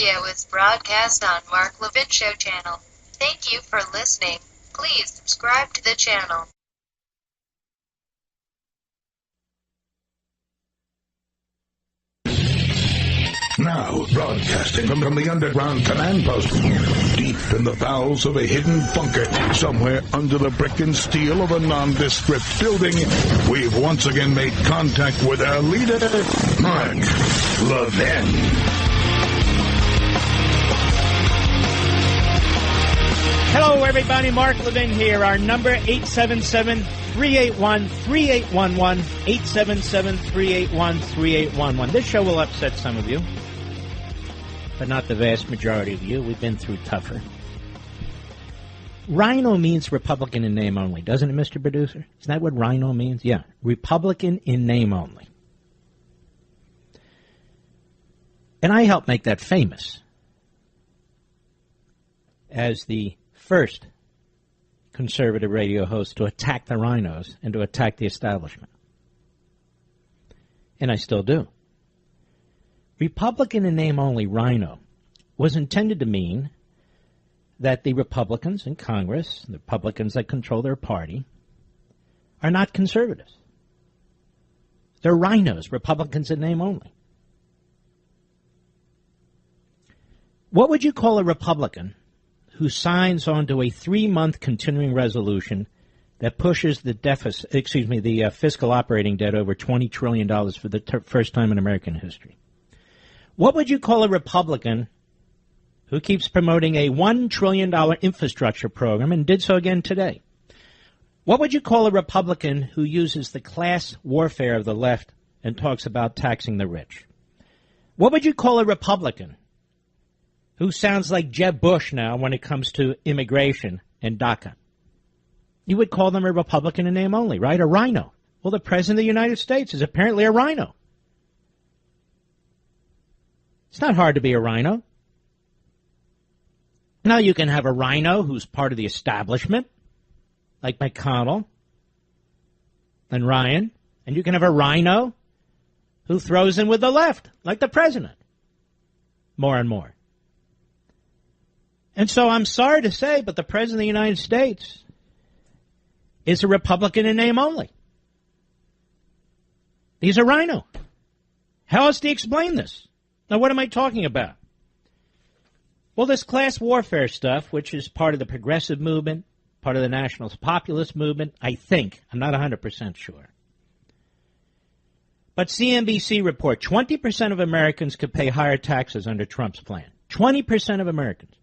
radio is broadcast on Mark Levin Show channel. Thank you for listening. Please subscribe to the channel. Now, broadcasting from the underground command post, deep in the bowels of a hidden bunker, somewhere under the brick and steel of a nondescript building, we've once again made contact with our leader, Mark Levin. Hello, everybody. Mark Levin here. Our number, 877-381-3811, 877-381-3811. This show will upset some of you, but not the vast majority of you. We've been through tougher. Rhino means Republican in name only, doesn't it, Mr. Producer? Isn't that what rhino means? Yeah, Republican in name only. And I helped make that famous as the first conservative radio host to attack the rhinos and to attack the establishment. And I still do. Republican in name only, rhino, was intended to mean that the Republicans in Congress, the Republicans that control their party, are not conservatives. They're rhinos, Republicans in name only. What would you call a Republican who signs on to a 3-month continuing resolution that pushes the deficit, the fiscal operating debt over $20 trillion for the first time in American history? What would you call a Republican who keeps promoting a $1 trillion infrastructure program and did so again today? What would you call a Republican who uses the class warfare of the left and talks about taxing the rich? What would you call a Republican who sounds like Jeb Bush now when it comes to immigration and DACA? You would call them a Republican in name only, right? A rhino. Well, the President of the United States is apparently a rhino. It's not hard to be a rhino. Now you can have a rhino who's part of the establishment, like McConnell and Ryan, and you can have a rhino who throws in with the left, like the President, more and more. And so I'm sorry to say, but the President of the United States is a Republican in name only. He's a rhino. How else do you explain this? Now, what am I talking about? Well, this class warfare stuff, which is part of the progressive movement, part of the nationalist populist movement, I think. I'm not 100% sure. But CNBC report 20% of Americans could pay higher taxes under Trump's plan. 20% of Americans.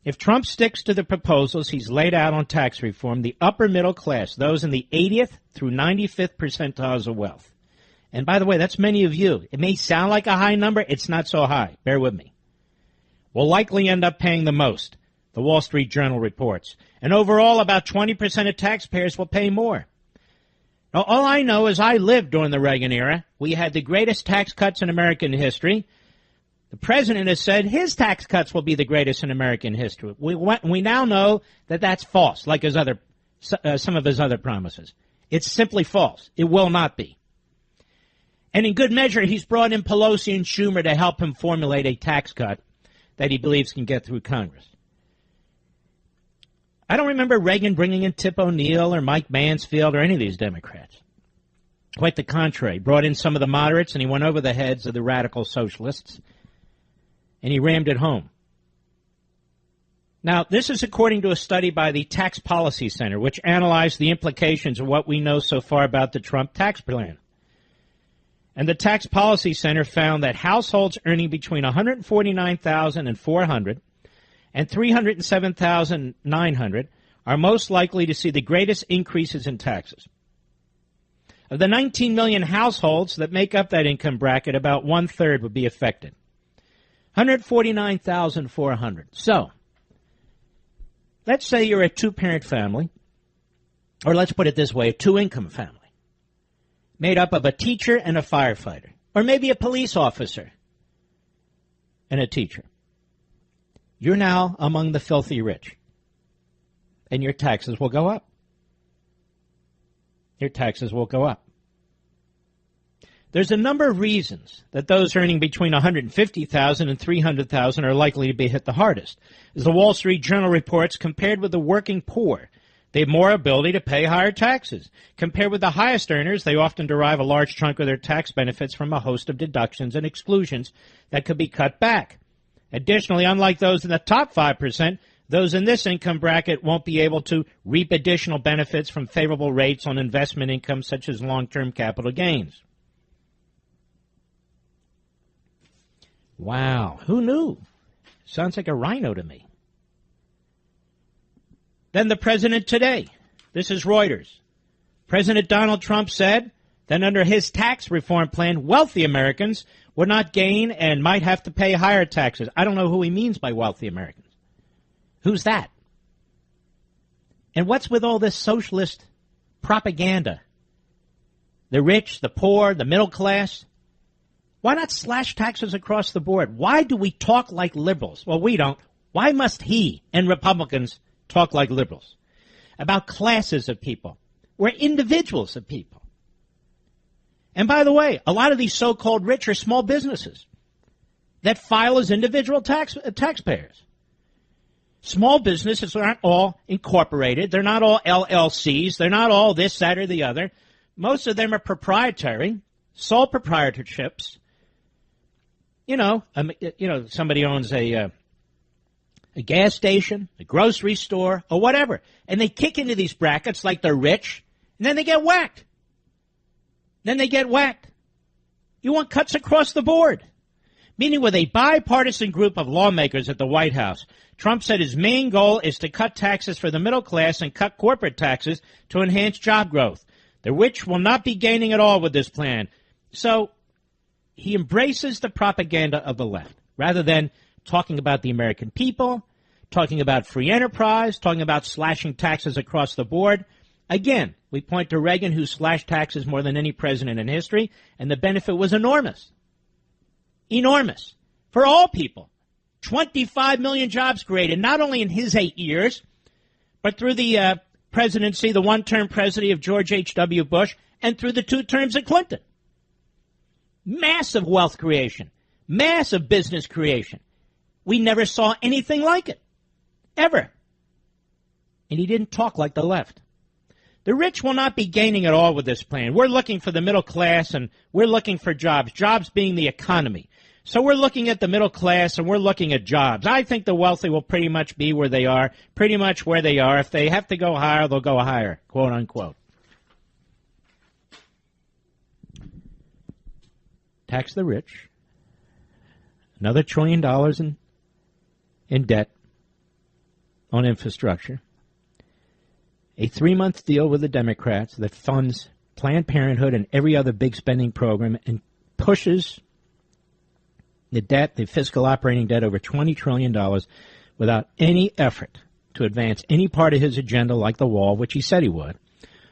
If Trump sticks to the proposals he's laid out on tax reform, the upper middle class, those in the 80th through 95th percentiles of wealth, and by the way, that's many of you. It may sound like a high number. It's not so high. Bear with me. Will likely end up paying the most, the Wall Street Journal reports. And overall, about 20% of taxpayers will pay more. Now, all I know is I lived during the Reagan era. We had the greatest tax cuts in American history. The president has said his tax cuts will be the greatest in American history. We now know that that's false, like some of his other promises. It's simply false. It will not be. And in good measure, he's brought in Pelosi and Schumer to help him formulate a tax cut that he believes can get through Congress. I don't remember Reagan bringing in Tip O'Neill or Mike Mansfield or any of these Democrats. Quite the contrary. Brought in some of the moderates, and he went over the heads of the radical socialists, and he rammed it home. Now, this is according to a study by the Tax Policy Center, which analyzed the implications of what we know so far about the Trump tax plan. And the Tax Policy Center found that households earning between $149,400 and $307,900 are most likely to see the greatest increases in taxes. Of the 19 million households that make up that income bracket, about one-third would be affected. $149,400. So, let's say you're a two-parent family, or let's put it this way, a two-income family, made up of a teacher and a firefighter, or maybe a police officer and a teacher. You're now among the filthy rich, and your taxes will go up. Your taxes will go up. There's a number of reasons that those earning between $150,000 and $300,000 are likely to be hit the hardest. As the Wall Street Journal reports, compared with the working poor, they have more ability to pay higher taxes. Compared with the highest earners, they often derive a large chunk of their tax benefits from a host of deductions and exclusions that could be cut back. Additionally, unlike those in the top 5%, those in this income bracket won't be able to reap additional benefits from favorable rates on investment income such as long-term capital gains. Wow, who knew? Sounds like a rhino to me. Then the president today. This is Reuters. President Donald Trump said that under his tax reform plan, wealthy Americans would not gain and might have to pay higher taxes. I don't know who he means by wealthy Americans. Who's that? And what's with all this socialist propaganda? The rich, the poor, the middle class? Why not slash taxes across the board? Why do we talk like liberals? Well, we don't. Why must he and Republicans talk like liberals about classes of people? We're individuals of people. And by the way, a lot of these so-called rich are small businesses that file as individual taxpayers. Small businesses aren't all incorporated. They're not all LLCs. They're not all this, that, or the other. Most of them are proprietary, sole proprietorships. Somebody owns a gas station, a grocery store, or whatever. And they kick into these brackets like they're rich, and then they get whacked. You want cuts across the board. Meaning with a bipartisan group of lawmakers at the White House, Trump said his main goal is to cut taxes for the middle class and cut corporate taxes to enhance job growth. The rich will not be gaining at all with this plan. So he embraces the propaganda of the left rather than talking about the American people, talking about free enterprise, talking about slashing taxes across the board. Again, we point to Reagan, who slashed taxes more than any president in history, and the benefit was enormous. Enormous. For all people. 25 million jobs created, not only in his 8 years, but through the presidency, the one-term presidency of George H.W. Bush, and through the 2 terms of Clinton. Massive wealth creation. Massive business creation. We never saw anything like it. Ever. And he didn't talk like the left. The rich will not be gaining at all with this plan. We're looking for the middle class, and we're looking for jobs. Jobs being the economy. So we're looking at the middle class, and we're looking at jobs. I think the wealthy will pretty much be where they are, pretty much where they are. If they have to go higher, they'll go higher, quote unquote. Tax the rich. Another $1 trillion in debt on infrastructure. A 3-month deal with the Democrats that funds Planned Parenthood and every other big spending program and pushes the debt, the fiscal operating debt, over $20 trillion without any effort to advance any part of his agenda like the wall, which he said he would,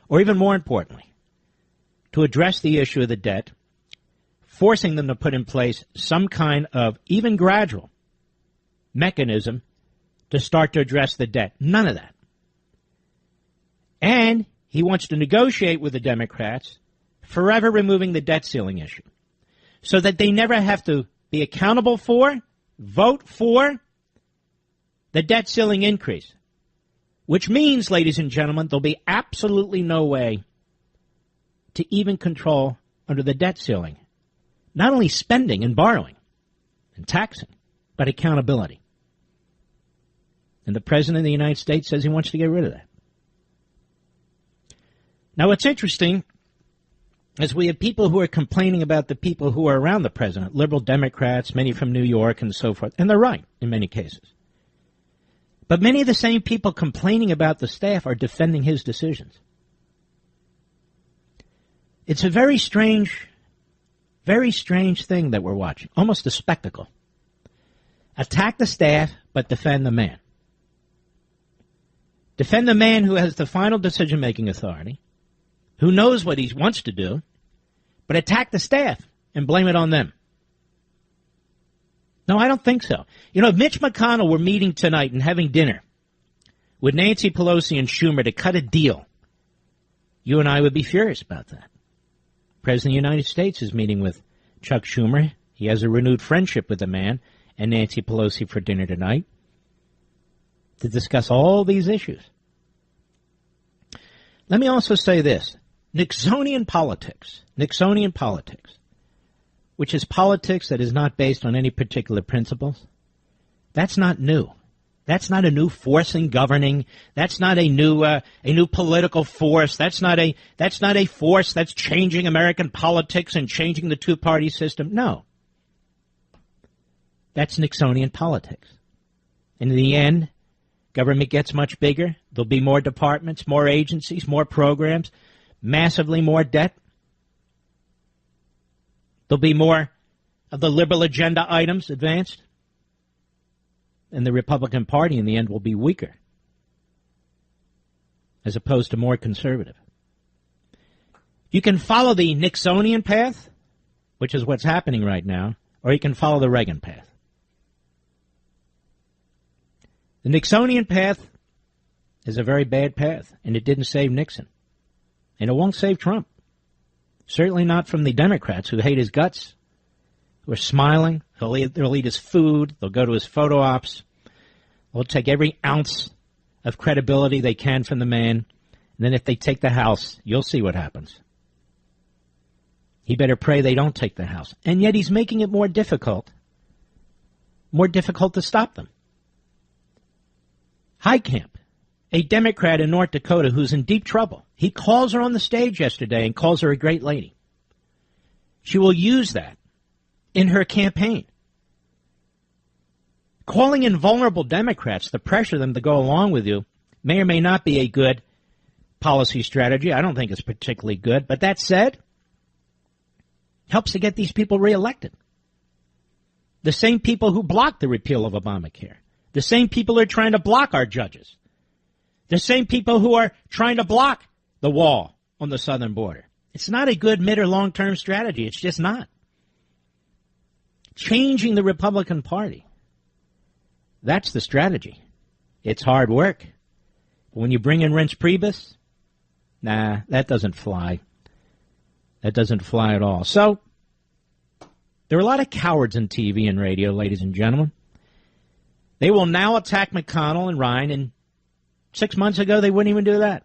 or even more importantly, to address the issue of the debt, forcing them to put in place some kind of even gradual mechanism to start to address the debt. None of that. And he wants to negotiate with the Democrats, forever removing the debt ceiling issue, so that they never have to be accountable for, vote for the debt ceiling increase, which means, ladies and gentlemen, there'll be absolutely no way to even control under the debt ceiling, not only spending and borrowing and taxing, but accountability. And the President of the United States says he wants to get rid of that. Now, what's interesting is we have people who are complaining about the people who are around the president, liberal Democrats, many from New York and so forth, and they're right in many cases. But many of the same people complaining about the staff are defending his decisions. It's a very strange thing that we're watching, almost a spectacle. Attack the staff, but defend the man. Defend the man who has the final decision-making authority, who knows what he wants to do, but attack the staff and blame it on them. No, I don't think so. You know, if Mitch McConnell were meeting tonight and having dinner with Nancy Pelosi and Schumer to cut a deal, you and I would be furious about that. President of the United States is meeting with Chuck Schumer. He has a renewed friendship with the man and Nancy Pelosi for dinner tonight to discuss all these issues. Let me also say this. Nixonian politics, which is politics that is not based on any particular principles, that's not new. That's not a new force in governing. That's not a new political force. That's not a force that's changing American politics and changing the two-party system. No. That's Nixonian politics. And in the end, government gets much bigger. There'll be more departments, more agencies, more programs, massively more debt. There'll be more of the liberal agenda items advanced. And the Republican Party in the end will be weaker, as opposed to more conservative. You can follow the Nixonian path, which is what's happening right now, or you can follow the Reagan path. The Nixonian path is a very bad path, and it didn't save Nixon. And it won't save Trump. Certainly not from the Democrats who hate his guts, who are smiling. They'll eat his food. They'll go to his photo ops. They'll take every ounce of credibility they can from the man. And then if they take the House, you'll see what happens. He better pray they don't take the House. And yet he's making it more difficult to stop them. Heitkamp, a Democrat in North Dakota who's in deep trouble. He calls her on the stage yesterday and calls her a great lady. She will use that in her campaign. Calling in vulnerable Democrats to pressure them to go along with you may or may not be a good policy strategy. I don't think it's particularly good. But that said, helps to get these people reelected. The same people who blocked the repeal of Obamacare. The same people who are trying to block our judges. The same people who are trying to block the wall on the southern border. It's not a good mid or long-term strategy. It's just not. Changing the Republican Party. That's the strategy. It's hard work. But when you bring in Reince Priebus, nah, that doesn't fly. That doesn't fly at all. So, there are a lot of cowards in TV and radio, ladies and gentlemen. They will now attack McConnell and Ryan, and 6 months ago they wouldn't even do that.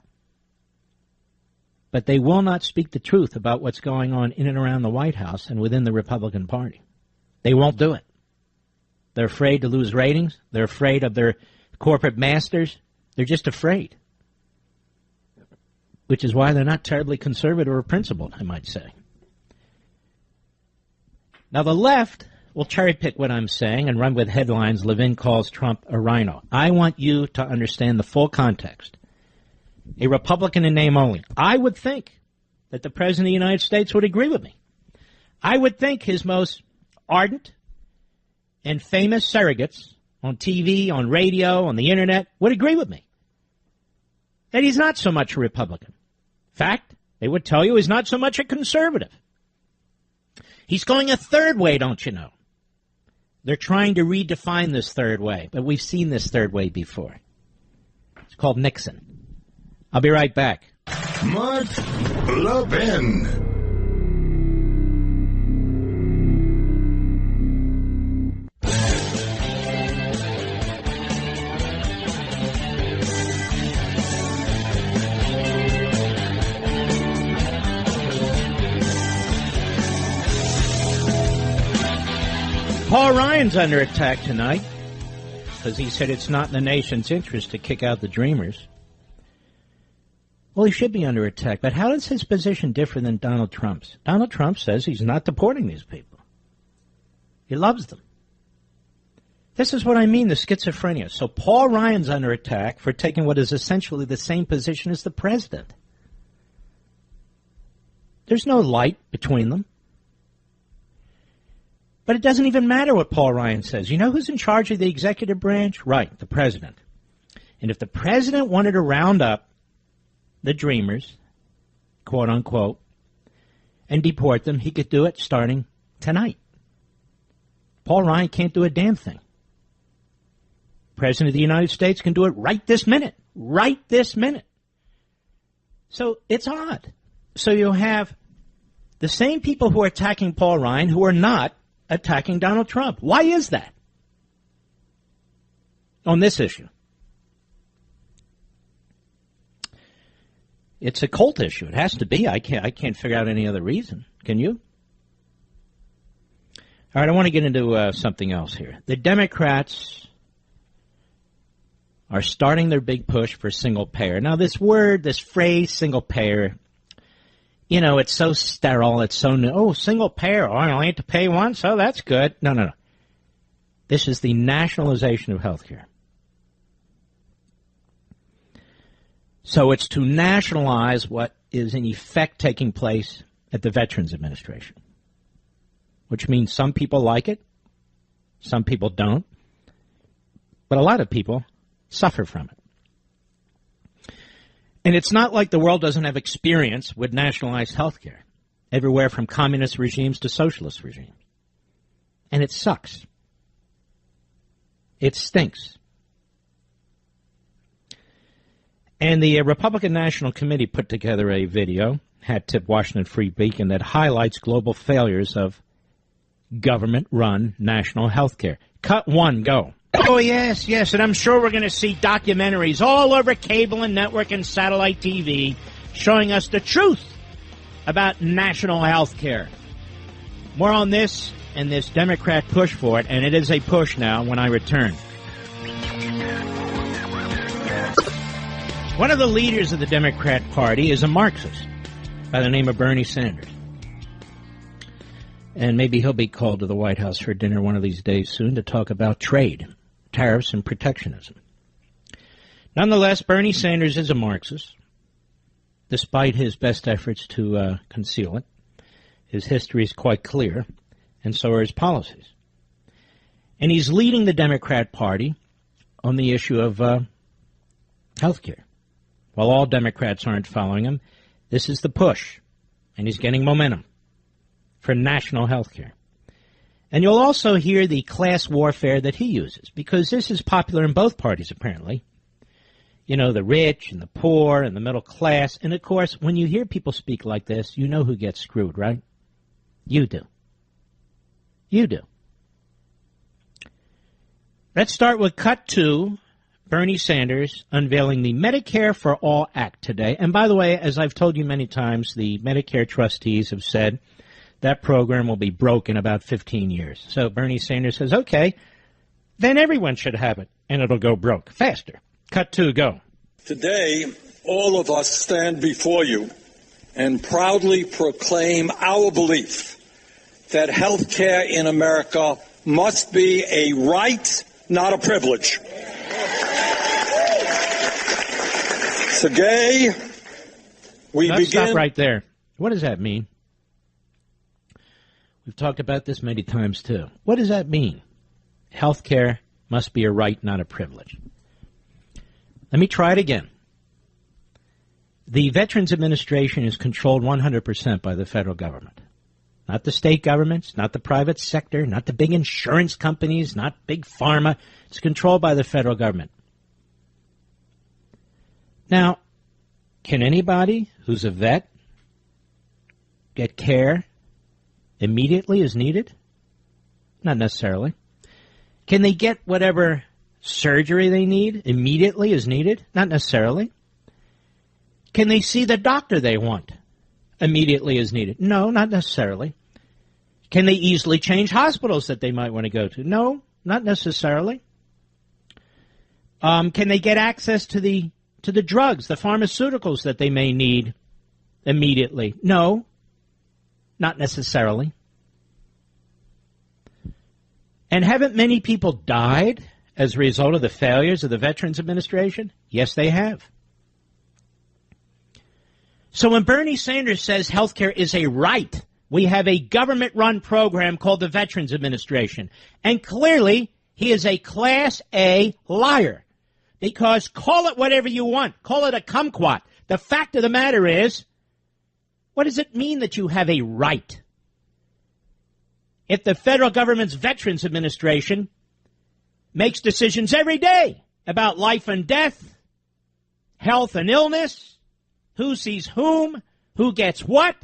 But they will not speak the truth about what's going on in and around the White House and within the Republican Party. They won't do it. They're afraid to lose ratings. They're afraid of their corporate masters. They're just afraid. Which is why they're not terribly conservative or principled, I might say. Now, the left will cherry-pick what I'm saying and run with headlines. Levin calls Trump a rhino. I want you to understand the full context. A Republican in name only. I would think that the President of the United States would agree with me. I would think his most ardent and famous surrogates on TV, on radio, on the Internet would agree with me that he's not so much a Republican. In fact, they would tell you he's not so much a conservative. He's going a third way, don't you know? They're trying to redefine this third way, but we've seen this third way before. It's called Nixon. I'll be right back. Mark Levin. Paul Ryan's under attack tonight because he said it's not in the nation's interest to kick out the Dreamers. Well, he should be under attack, but how is his position different than Donald Trump's? Donald Trump says he's not deporting these people. He loves them. This is what I mean, the schizophrenia. So Paul Ryan's under attack for taking what is essentially the same position as the president. There's no light between them. But it doesn't even matter what Paul Ryan says. You know who's in charge of the executive branch? Right, the president. And if the president wanted to round up the Dreamers, quote unquote, and deport them, he could do it starting tonight. Paul Ryan can't do a damn thing. President of the United States can do it right this minute. Right this minute. So it's odd. So you'll have The same people who are attacking Paul Ryan who are not attacking Donald Trump. Why is that? On this issue. It's a cult issue. It has to be. I can't figure out any other reason. Can you? All right, I want to get into something else here. The Democrats are starting their big push for single payer. Now, this phrase, single payer, you know, it's so sterile. It's so new. Oh, single payer. Oh, I only have to pay once? Oh, that's good. No. This is the nationalization of health care. So it's to nationalize what is in effect taking place at the Veterans Administration, which means some people like it, some people don't, but a lot of people suffer from it. And it's not like the world doesn't have experience with nationalized health care, everywhere from communist regimes to socialist regimes. And it sucks. It stinks. And the Republican National Committee put together a video, hat tip Washington Free Beacon, that highlights global failures of government-run national health care. Cut one, go. Oh, yes, and I'm sure we're going to see documentaries all over cable and network and satellite TV showing us the truth about national health care. More on this and this Democrat push for it, and it is a push now when I return. One of the leaders of the Democrat Party is a Marxist by the name of Bernie Sanders. And maybe he'll be called to the White House for dinner one of these days soon to talk about trade, tariffs, and protectionism. Nonetheless, Bernie Sanders is a Marxist, despite his best efforts to conceal it. His history is quite clear, and so are his policies. And he's leading the Democrat Party on the issue of health care. While all Democrats aren't following him, this is the push, and he's getting momentum for national health care. And you'll also hear the class warfare that he uses, because this is popular in both parties, apparently. You know, the rich and the poor and the middle class. And, of course, when you hear people speak like this, you know who gets screwed, right? You do. You do. Let's start with cut 2. Bernie Sanders unveiling the Medicare for All Act today. And by the way, as I've told you many times, the Medicare trustees have said that program will be broke in about 15 years. So Bernie Sanders says, okay, then everyone should have it, and it'll go broke faster. Cut 2, go. Today, all of us stand before you and proudly proclaim our belief that health care in America must be a right, not a privilege. Today, we begin... Stop right there. What does that mean? We've talked about this many times, too. What does that mean? Health care must be a right, not a privilege. Let me try it again. The Veterans Administration is controlled 100% by the federal government. Not the state governments, not the private sector, not the big insurance companies, not big pharma. It's controlled by the federal government. Now, can anybody who's a vet get care immediately as needed? Not necessarily. Can they get whatever surgery they need immediately as needed? Not necessarily. Can they see the doctor they want immediately as needed? No, not necessarily. Can they easily change hospitals that they might want to go to? No, not necessarily. Can they get access to the drugs, the pharmaceuticals that they may need immediately? No, not necessarily. And haven't many people died as a result of the failures of the Veterans Administration? Yes, they have. So when Bernie Sanders says health care is a right, we have a government-run program called the Veterans Administration. And clearly, he is a Class A liar. Because call it whatever you want. Call it a kumquat. The fact of the matter is, what does it mean that you have a right? If the federal government's Veterans Administration makes decisions every day about life and death, health and illness, who sees whom, who gets what,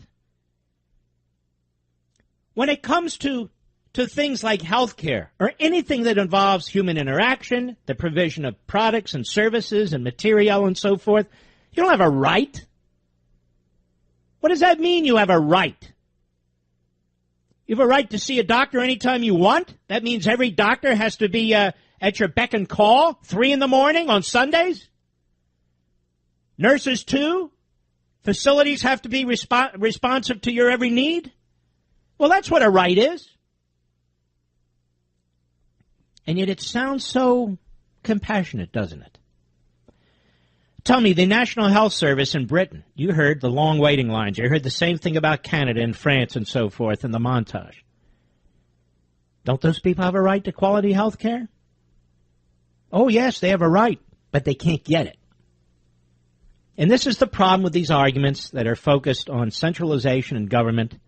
when it comes to things like health care or anything that involves human interaction, the provision of products and services and material and so forth, you don't have a right. What does that mean, you have a right? You have a right to see a doctor anytime you want? That means every doctor has to be at your beck and call, 3 in the morning on Sundays? Nurses too? Facilities have to be responsive to your every need? Well, that's what a right is. And yet it sounds so compassionate, doesn't it? Tell me, the National Health Service in Britain, you heard the long waiting lines. You heard the same thing about Canada and France and so forth in the montage. Don't those people have a right to quality health care? Oh, yes, they have a right, but they can't get it. And this is the problem with these arguments that are focused on centralization in government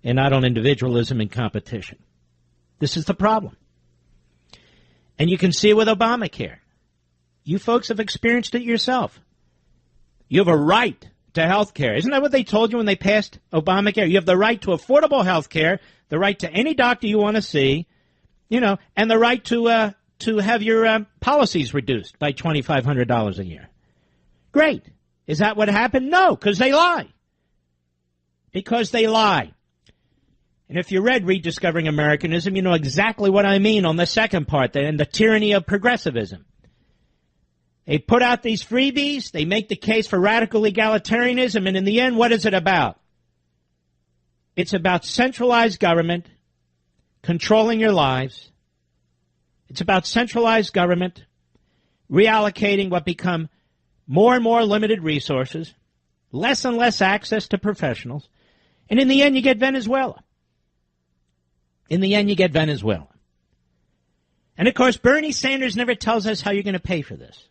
and not on individualism and competition. This is the problem. And you can see it with Obamacare. You folks have experienced it yourself. You have a right to health care. Isn't that what they told you when they passed Obamacare? You have the right to affordable health care, the right to any doctor you want to see, and the right to have your policies reduced by $2,500 a year. Great. Is that what happened? No, because they lie. Because they lie. And if you read Rediscovering Americanism, you know exactly what I mean on the second part, and the tyranny of progressivism. They put out these freebies, they make the case for radical egalitarianism, and in the end, what is it about? It's about centralized government controlling your lives. It's about centralized government reallocating what become more and more limited resources, less and less access to professionals, and in the end, you get Venezuela. In the end, you get Venezuela. And, of course, Bernie Sanders never tells us how you're going to pay for this.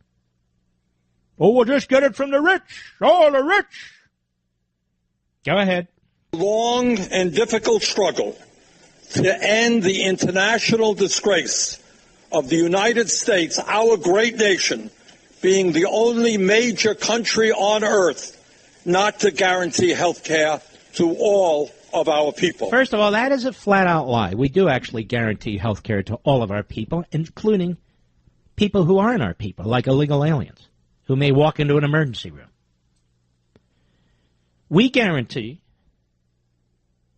Oh, we'll just get it from the rich. Oh, the rich. Go ahead. Long and difficult struggle to end the international disgrace of the United States, our great nation, being the only major country on earth not to guarantee health care to all of our people. First of all, that is a flat-out lie. We do actually guarantee health care to all of our people, including people who aren't our people, like illegal aliens, who may walk into an emergency room. We guarantee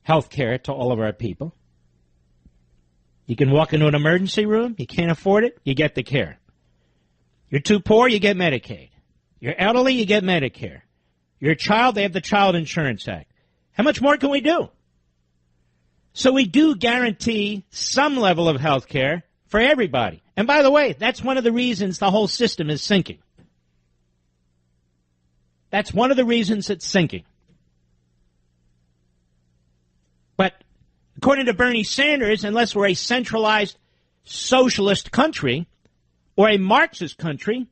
health care to all of our people. You can walk into an emergency room, you can't afford it, you get the care. You're too poor, you get Medicaid. You're elderly, you get Medicare. You're a child, they have the Child Insurance Act. How much more can we do? So we do guarantee some level of health care for everybody. And by the way, that's one of the reasons the whole system is sinking. That's one of the reasons it's sinking. But according to Bernie Sanders, unless we're a centralized socialist country or a Marxist country,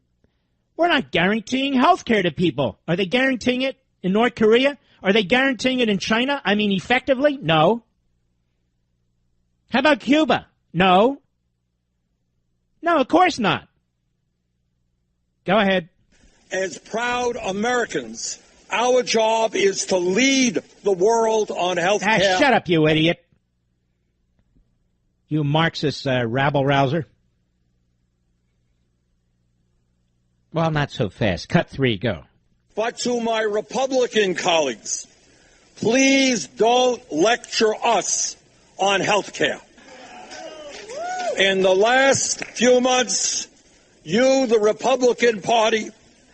we're not guaranteeing health care to people. Are they guaranteeing it in North Korea? Are they guaranteeing it in China? I mean, effectively? No. How about Cuba? No. No, of course not. Go ahead. As proud Americans, our job is to lead the world on health care. Shut up, you idiot. You Marxist rabble-rouser. Well, not so fast. Cut 3, go. But to my Republican colleagues, please don't lecture us on health care. In the last few months, you, the Republican Party,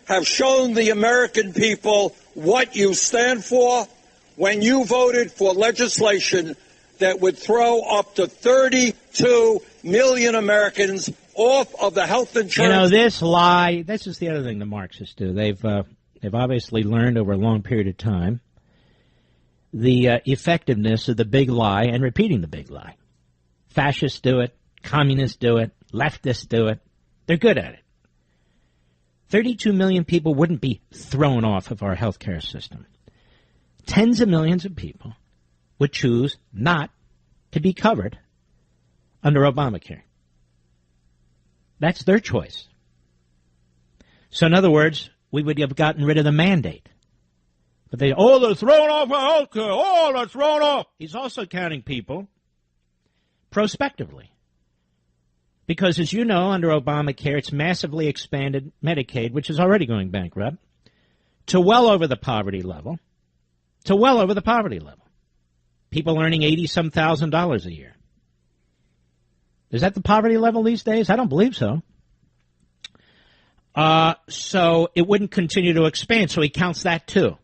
have shown the American people what you stand for when you voted for legislation that would throw up to 32 million Americans off of the health insurance. You know, this lie, this is the other thing the Marxists do. They've obviously learned over a long period of time the effectiveness of the big lie and repeating the big lie. Fascists do it. Communists do it. Leftists do it. They're good at it. 32 million people wouldn't be thrown off of our health care system. Tens of millions of people would choose not to be covered under Obamacare. That's their choice. So in other words, we would have gotten rid of the mandate But they're throwing off our health care. Oh, they're throwing off. He's also counting people prospectively. Because, as you know, under Obamacare, it's massively expanded Medicaid, which is already going bankrupt, to well over the poverty level. People earning $80-some thousand a year. Is that the poverty level these days? I don't believe so. So it wouldn't continue to expand, so he counts that too.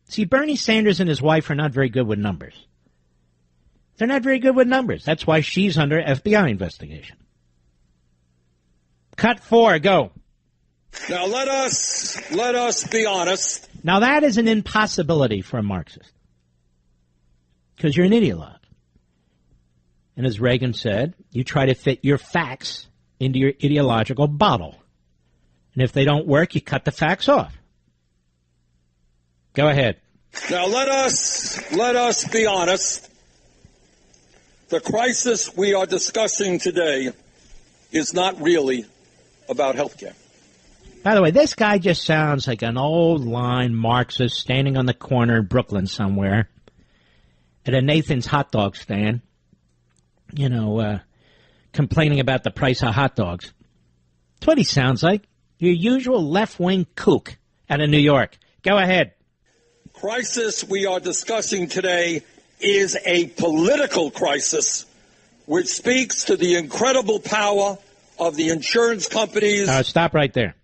See, Bernie Sanders and his wife are not very good with numbers. They're not very good with numbers. That's why she's under FBI investigation. Cut 4, go. Now let us be honest. Now that is an impossibility for a Marxist. Because you're an ideologue. And as Reagan said, you try to fit your facts into your ideological bottle. And if they don't work, you cut the facts off. Go ahead. Now let us be honest. The crisis we are discussing today is not really about health care. By the way, this guy just sounds like an old line Marxist standing on the corner in Brooklyn somewhere at a Nathan's hot dog stand, complaining about the price of hot dogs. That's what he sounds like. Your usual left-wing kook out of New York. Go ahead. Crisis we are discussing today is a political crisis which speaks to the incredible power of the insurance companies. Stop right there.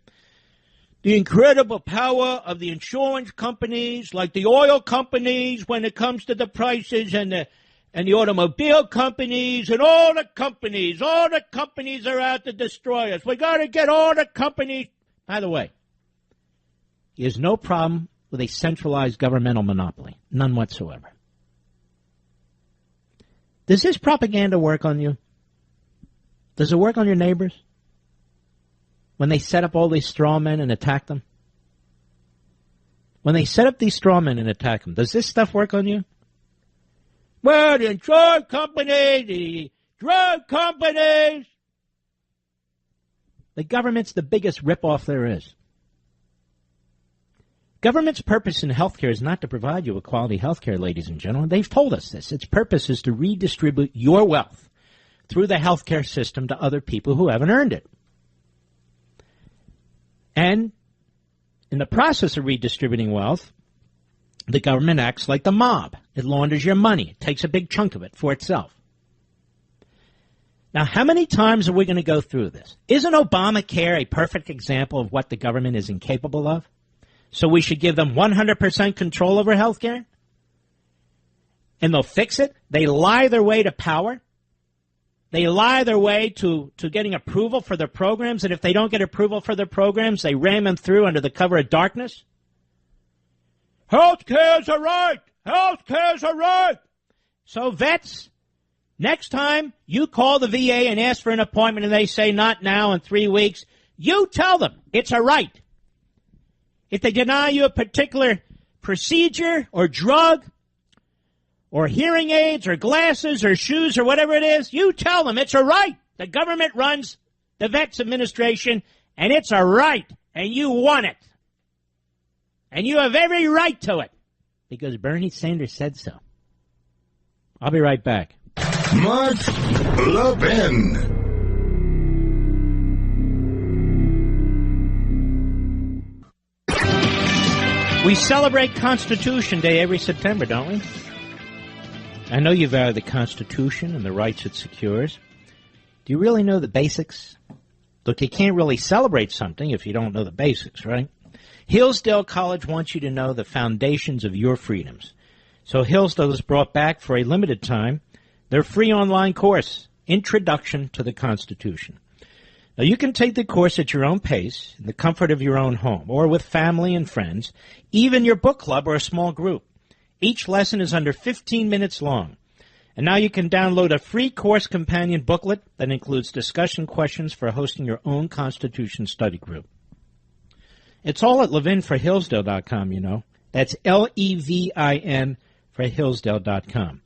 The incredible power of the insurance companies, like the oil companies when it comes to the prices, and the automobile companies, and all the companies are out to destroy us. We got to get all the companies. By the way, he has no problem with a centralized governmental monopoly. None whatsoever. Does this propaganda work on you? Does it work on your neighbors? When they set up all these straw men and attack them? When they set up these straw men and attack them, does this stuff work on you? Well, the insurance companies, the drug companies. The government's the biggest ripoff there is. Government's purpose in healthcare is not to provide you with quality healthcare, ladies and gentlemen. They've told us this. Its purpose is to redistribute your wealth through the healthcare system to other people who haven't earned it. And in the process of redistributing wealth, the government acts like the mob. It launders your money. It takes a big chunk of it for itself. Now, how many times are we going to go through this? Isn't Obamacare a perfect example of what the government is incapable of? So we should give them 100% control over health care? And they'll fix it? They lie their way to power? They lie their way to getting approval for their programs, and if they don't get approval for their programs, they ram them through under the cover of darkness? Health care's a right! Health care's a right! So vets, next time you call the VA and ask for an appointment and they say not now in 3 weeks, you tell them it's a right. If they deny you a particular procedure or drug or hearing aids or glasses or shoes or whatever it is, you tell them it's a right. The government runs the Vets Administration, and it's a right, and you want it. And you have every right to it, because Bernie Sanders said so. I'll be right back. Mark Levin. We celebrate Constitution Day every September, don't we? I know you value the Constitution and the rights it secures. Do you really know the basics? Look, you can't really celebrate something if you don't know the basics, right? Hillsdale College wants you to know the foundations of your freedoms. So Hillsdale has brought back for a limited time their free online course, Introduction to the Constitution. Now, you can take the course at your own pace, in the comfort of your own home, or with family and friends, even your book club or a small group. Each lesson is under 15 minutes long. And now you can download a free course companion booklet that includes discussion questions for hosting your own Constitution study group. It's all at levinforhillsdale.com, you know. That's Levin for Hillsdale.com.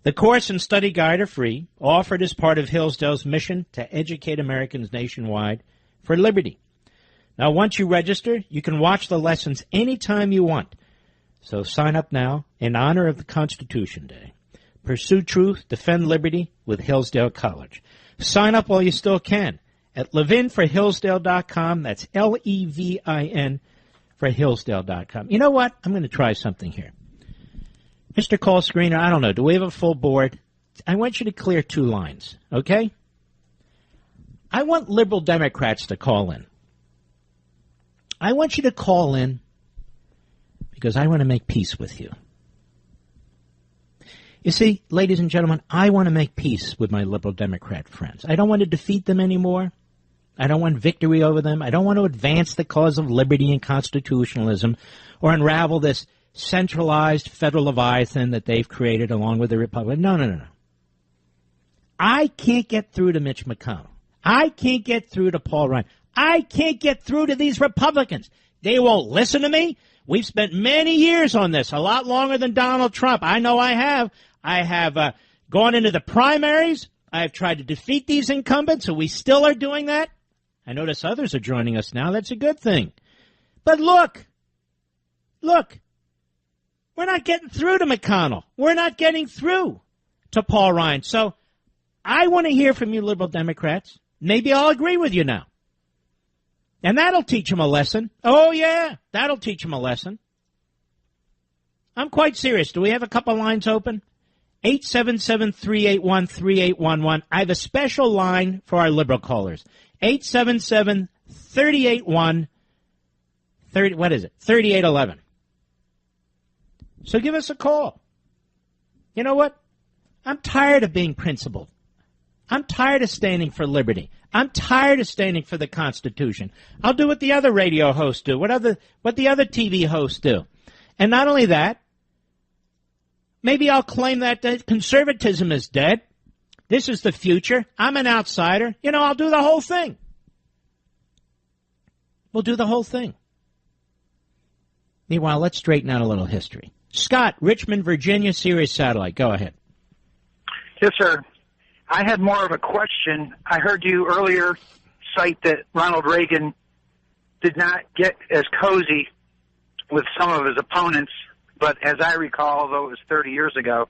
The course and study guide are free, offered as part of Hillsdale's mission to educate Americans nationwide for liberty. Now, once you register, you can watch the lessons anytime you want. So sign up now in honor of the Constitution Day. Pursue truth, defend liberty with Hillsdale College. Sign up while you still can at levinforhillsdale.com. That's Levin for Hillsdale.com. You know what? I'm going to try something here. Mr. Call Screener, I don't know. Do we have a full board? I want you to clear 2 lines, okay? I want liberal Democrats to call in. I want you to call in because I want to make peace with you. You see, ladies and gentlemen, I want to make peace with my liberal Democrat friends. I don't want to defeat them anymore. I don't want victory over them. I don't want to advance the cause of liberty and constitutionalism or unravel this centralized federal leviathan that they've created along with the Republicans. No. I can't get through to Mitch McConnell. I can't get through to Paul Ryan. I can't get through to these Republicans. They won't listen to me. We've spent many years on this, a lot longer than Donald Trump. I know I have. I have gone into the primaries. I've tried to defeat these incumbents, and we still are doing that. I notice others are joining us now. That's a good thing. But look, we're not getting through to McConnell. We're not getting through to Paul Ryan. So I want to hear from you liberal Democrats. Maybe I'll agree with you now. And that'll teach them a lesson. Oh, yeah, that'll teach them a lesson. I'm quite serious. Do we have a couple lines open? 877-381-3811. I have a special line for our liberal callers. 877-381-3811. What is it? 3811. So give us a call. You know what? I'm tired of being principled. I'm tired of standing for liberty. I'm tired of standing for the Constitution. I'll do what the other radio hosts do, what the other TV hosts do. And not only that, maybe I'll claim that conservatism is dead. This is the future. I'm an outsider. You know, I'll do the whole thing. We'll do the whole thing. Meanwhile, let's straighten out a little history. Scott, Richmond, Virginia, Sirius Satellite. Go ahead. Yes, sir. I had more of a question. I heard you earlier cite that Ronald Reagan did not get as cozy with some of his opponents, but as I recall, although it was 30 years ago,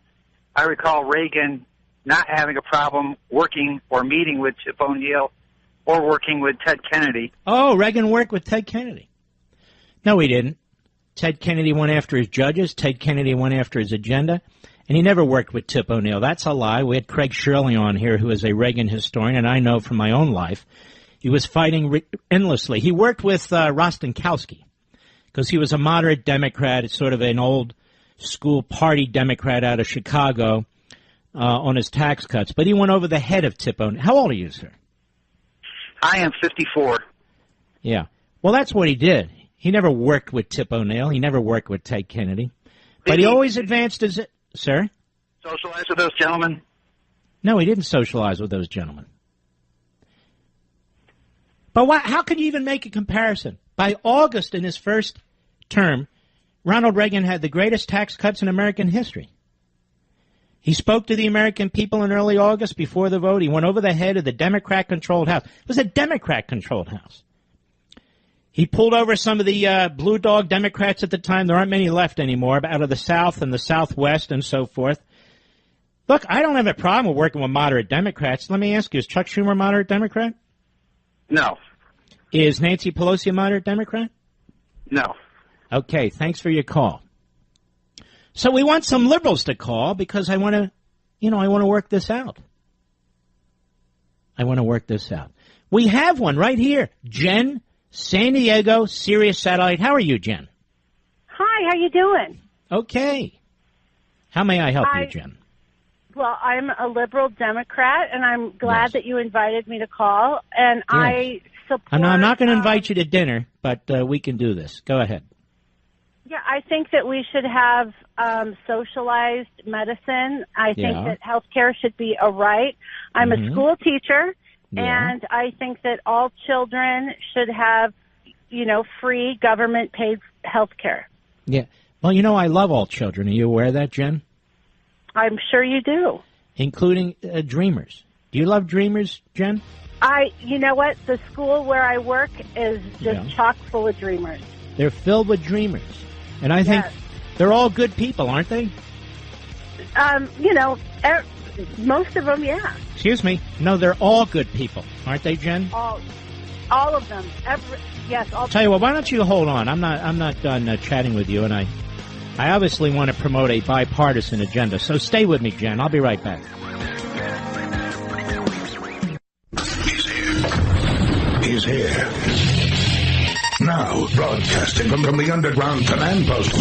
I recall Reagan not having a problem working or meeting with Tip O'Neill or working with Ted Kennedy. Oh, Reagan worked with Ted Kennedy. No, he didn't. Ted Kennedy went after his judges. Ted Kennedy went after his agenda. And he never worked with Tip O'Neill. That's a lie. We had Craig Shirley on here, who is a Reagan historian, and I know from my own life he was fighting endlessly. He worked with Rostenkowski because he was a moderate Democrat. It's sort of an old school party Democrat out of Chicago on his tax cuts. But he went over the head of Tip O'Neill. How old are you, sir? I am 54. Yeah. Well, that's what he did. He never worked with Tip O'Neill. He never worked with Ted Kennedy. But he always advanced his... Sir? Socialize with those gentlemen? No, he didn't socialize with those gentlemen. But how can you even make a comparison? By August in his first term, Ronald Reagan had the greatest tax cuts in American history. He spoke to the American people in early August before the vote. He went over the head of the Democrat-controlled House. It was a Democrat-controlled House. He pulled over some of the blue dog Democrats at the time. There aren't many left anymore, out of the South and the Southwest and so forth. Look, I don't have a problem with working with moderate Democrats. Let me ask you, is Chuck Schumer a moderate Democrat? No. Is Nancy Pelosi a moderate Democrat? No. Okay, thanks for your call. So we want some liberals to call because I want to work this out. I want to work this out. We have one right here. Jen, San Diego, Sirius Satellite. How are you, Jen? Hi, how you doing? Okay. How may I help you, Jen? Well, I'm a liberal Democrat, and I'm glad that you invited me to call. And Yes. I support... I'm not going to invite you to dinner, but we can do this. Go ahead. Yeah, I think that we should have socialized medicine. I think that health care should be a right. I'm a school teacher. Yeah. And I think that all children should have, free government-paid health care. Yeah. Well, I love all children. Are you aware of that, Jen? I'm sure you do. Including dreamers. Do you love dreamers, Jen? You know what? The school where I work is just chock full of dreamers. They're filled with dreamers. And I think They're all good people, aren't they? Most of them, yeah. Excuse me. No, they're all good people, aren't they, Jen? All of them. Yes. All. Tell you what, why don't you hold on? I'm not done chatting with you, and I obviously want to promote a bipartisan agenda. So stay with me, Jen. I'll be right back. He's here. Now, broadcasting from the underground command post,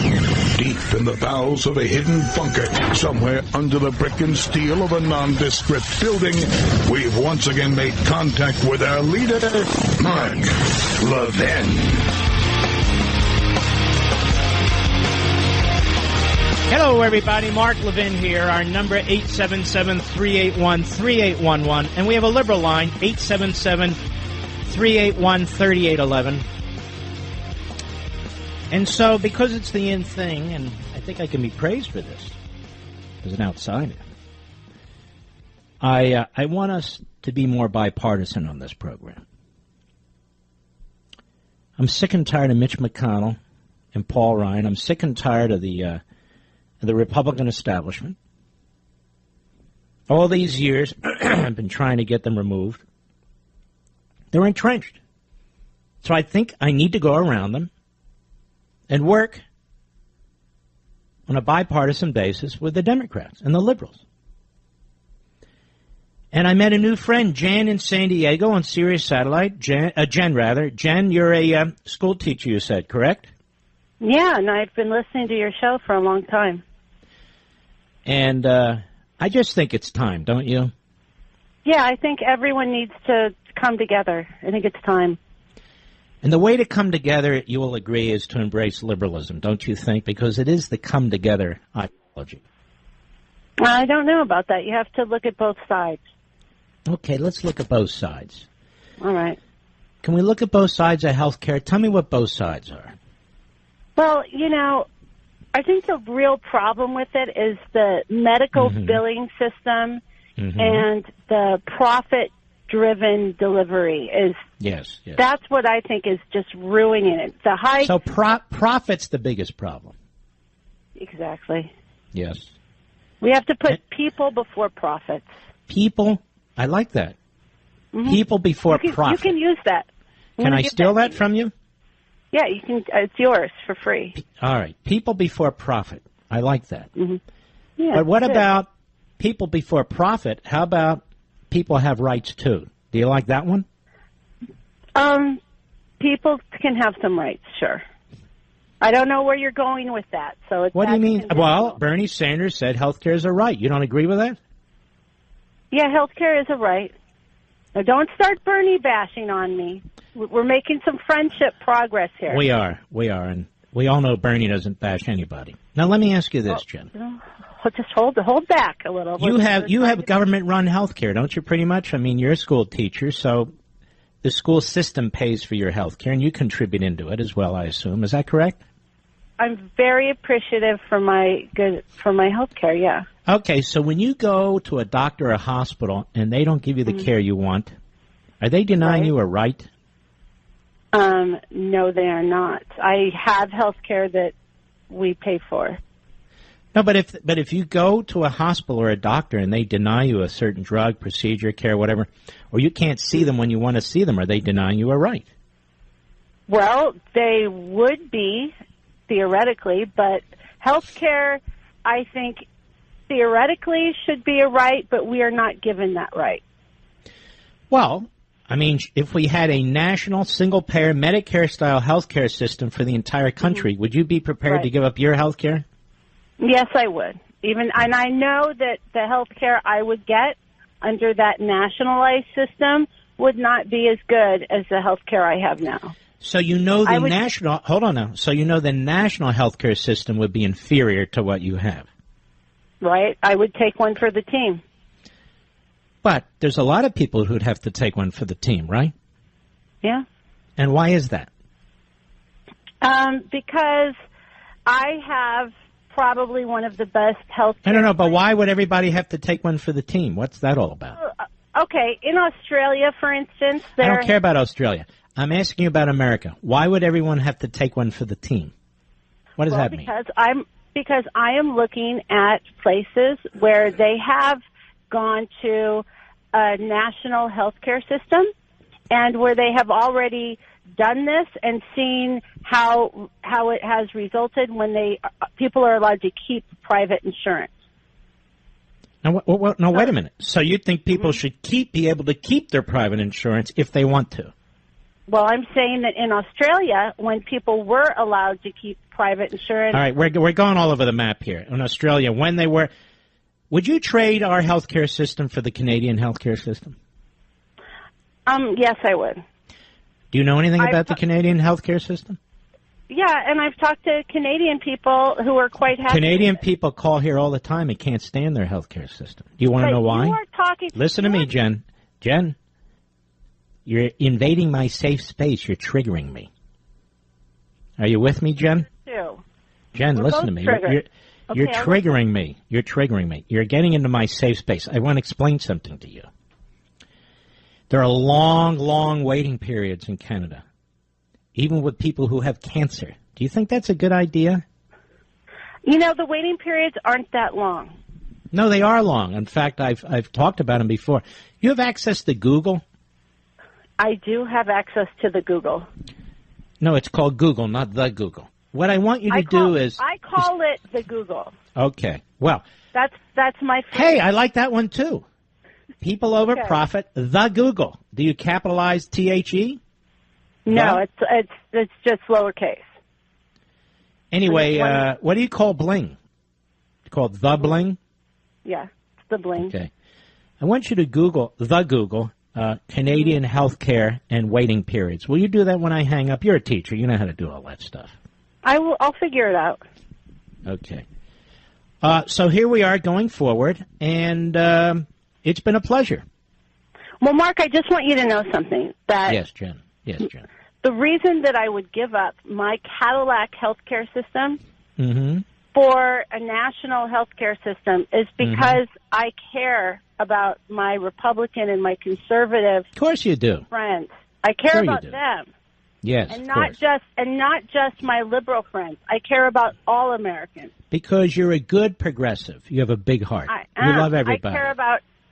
deep in the bowels of a hidden bunker, somewhere under the brick and steel of a nondescript building, we've once again made contact with our leader, Mark Levin. Hello, everybody. Mark Levin here. Our number, 877-381-3811. And we have a liberal line, 877-381-3811. And so, because it's the in thing, and I think I can be praised for this as an outsider, I want us to be more bipartisan on this program. I'm sick and tired of Mitch McConnell and Paul Ryan. I'm sick and tired of the Republican establishment. All these years, I've been trying to get them removed. They're entrenched. So I think I need to go around them and work on a bipartisan basis with the Democrats and the liberals. And I met a new friend, Jan, in San Diego on Sirius Satellite. Jen, you're a school teacher, you said, correct? Yeah, and I've been listening to your show for a long time. And I just think it's time, don't you? Yeah, I think everyone needs to come together. I think it's time. And the way to come together, you will agree, is to embrace liberalism, don't you think? Because it is the come together ideology. I don't know about that. You have to look at both sides. Okay, let's look at both sides. All right. Can we look at both sides of health care? Tell me what both sides are. Well, I think the real problem with it is the medical billing system and the profit-driven delivery. Yes. That's what I think is just ruining it. So profit's the biggest problem. Exactly. Yes. We have to put people before profits. People, I like that. People before profit. You can use that. Can I steal that from you? Yeah, you can. It's yours for free. All right. People before profit. I like that. Yeah, but what about people before profit? How about people have rights too? Do you like that one? People can have some rights, sure. I don't know where you're going with that. So what do you mean? Well, Bernie Sanders said health care is a right. You don't agree with that? Yeah, health care is a right. Now, don't start Bernie bashing on me. We're making some friendship progress here. We are, and we all know Bernie doesn't bash anybody. Now, let me ask you this, Jen. Just hold back a little. You have government-run health care, don't you, pretty much? I mean, you're a school teacher, so the school system pays for your health care, and you contribute into it as well, I assume. Is that correct? I'm very appreciative for my health care, yeah. Okay, so when you go to a doctor or a hospital and they don't give you the care you want, are they denying you a right? No, they are not. I have health care that we pay for. No, but if you go to a hospital or a doctor and they deny you a certain drug, procedure, care, whatever, or you can't see them when you want to see them, are they denying you a right? Well, they would be, theoretically, but health care, I think, theoretically should be a right, but we are not given that right. Well, I mean, if we had a national single-payer Medicare-style health care system for the entire country, would you be prepared to give up your health care? Yes, I would. And I know that the health care I would get under that nationalized system would not be as good as the health care I have now. So you know hold on now. So you know the national health care system would be inferior to what you have. Right. I would take one for the team. But there's a lot of people who'd have to take one for the team, right? Yeah. And why is that? Because I have probably one of the best health care. I don't know, but why would everybody have to take one for the team? What's that all about? Okay, in Australia, for instance, I don't care about Australia. I'm asking you about America. Why would everyone have to take one for the team? What does that mean? Because because I am looking at places where they have gone to a national health care system and where they have already done this and seen how it has resulted when people are allowed to keep private insurance. Now, wait a minute. So you think people should be able to keep their private insurance if they want to? Well, I'm saying that in Australia, when people were allowed to keep private insurance... All right, we're going all over the map here. In Australia, when they were... Would you trade our healthcare system for the Canadian healthcare system? Yes, I would. Do you know anything about the Canadian healthcare system? Yeah, and I've talked to Canadian people who are quite happy. Canadian people call here all the time and can't stand their healthcare system. Do you want to know why? You are talking... Listen to me, Jen. Jen, you're invading my safe space. You're triggering me. Are you with me, Jen? Jen, listen to me. You're triggering me. You're triggering me. You're getting into my safe space. I want to explain something to you. There are long, long waiting periods in Canada, even with people who have cancer. Do you think that's a good idea? You know, the waiting periods aren't that long. No, they are long. In fact, I've talked about them before. You have access to Google? I do have access to the Google. No, it's called Google, not the Google. What I want you to do is... I call it the Google. Okay. Well... That's my favorite. Hey, I like that one, too. People over profit, the Google. Do you capitalize THE? No, it's just lowercase. Anyway, what do you call bling? You call it the bling? Yeah, it's the bling. Okay. I want you to Google, the Google, Canadian healthcare and waiting periods. Will you do that when I hang up? You're a teacher. You know how to do all that stuff. I'll figure it out. Okay. So here we are going forward, and it's been a pleasure. Well, Mark, I just want you to know something. Yes, Jen. Yes, Jen. The reason that I would give up my Cadillac healthcare system for a national healthcare system is because I care about my Republican and my conservative of course you do. Friends. I care about them. Yes, and not just my liberal friends. I care about all Americans. Because you're a good progressive. You have a big heart. You love everybody.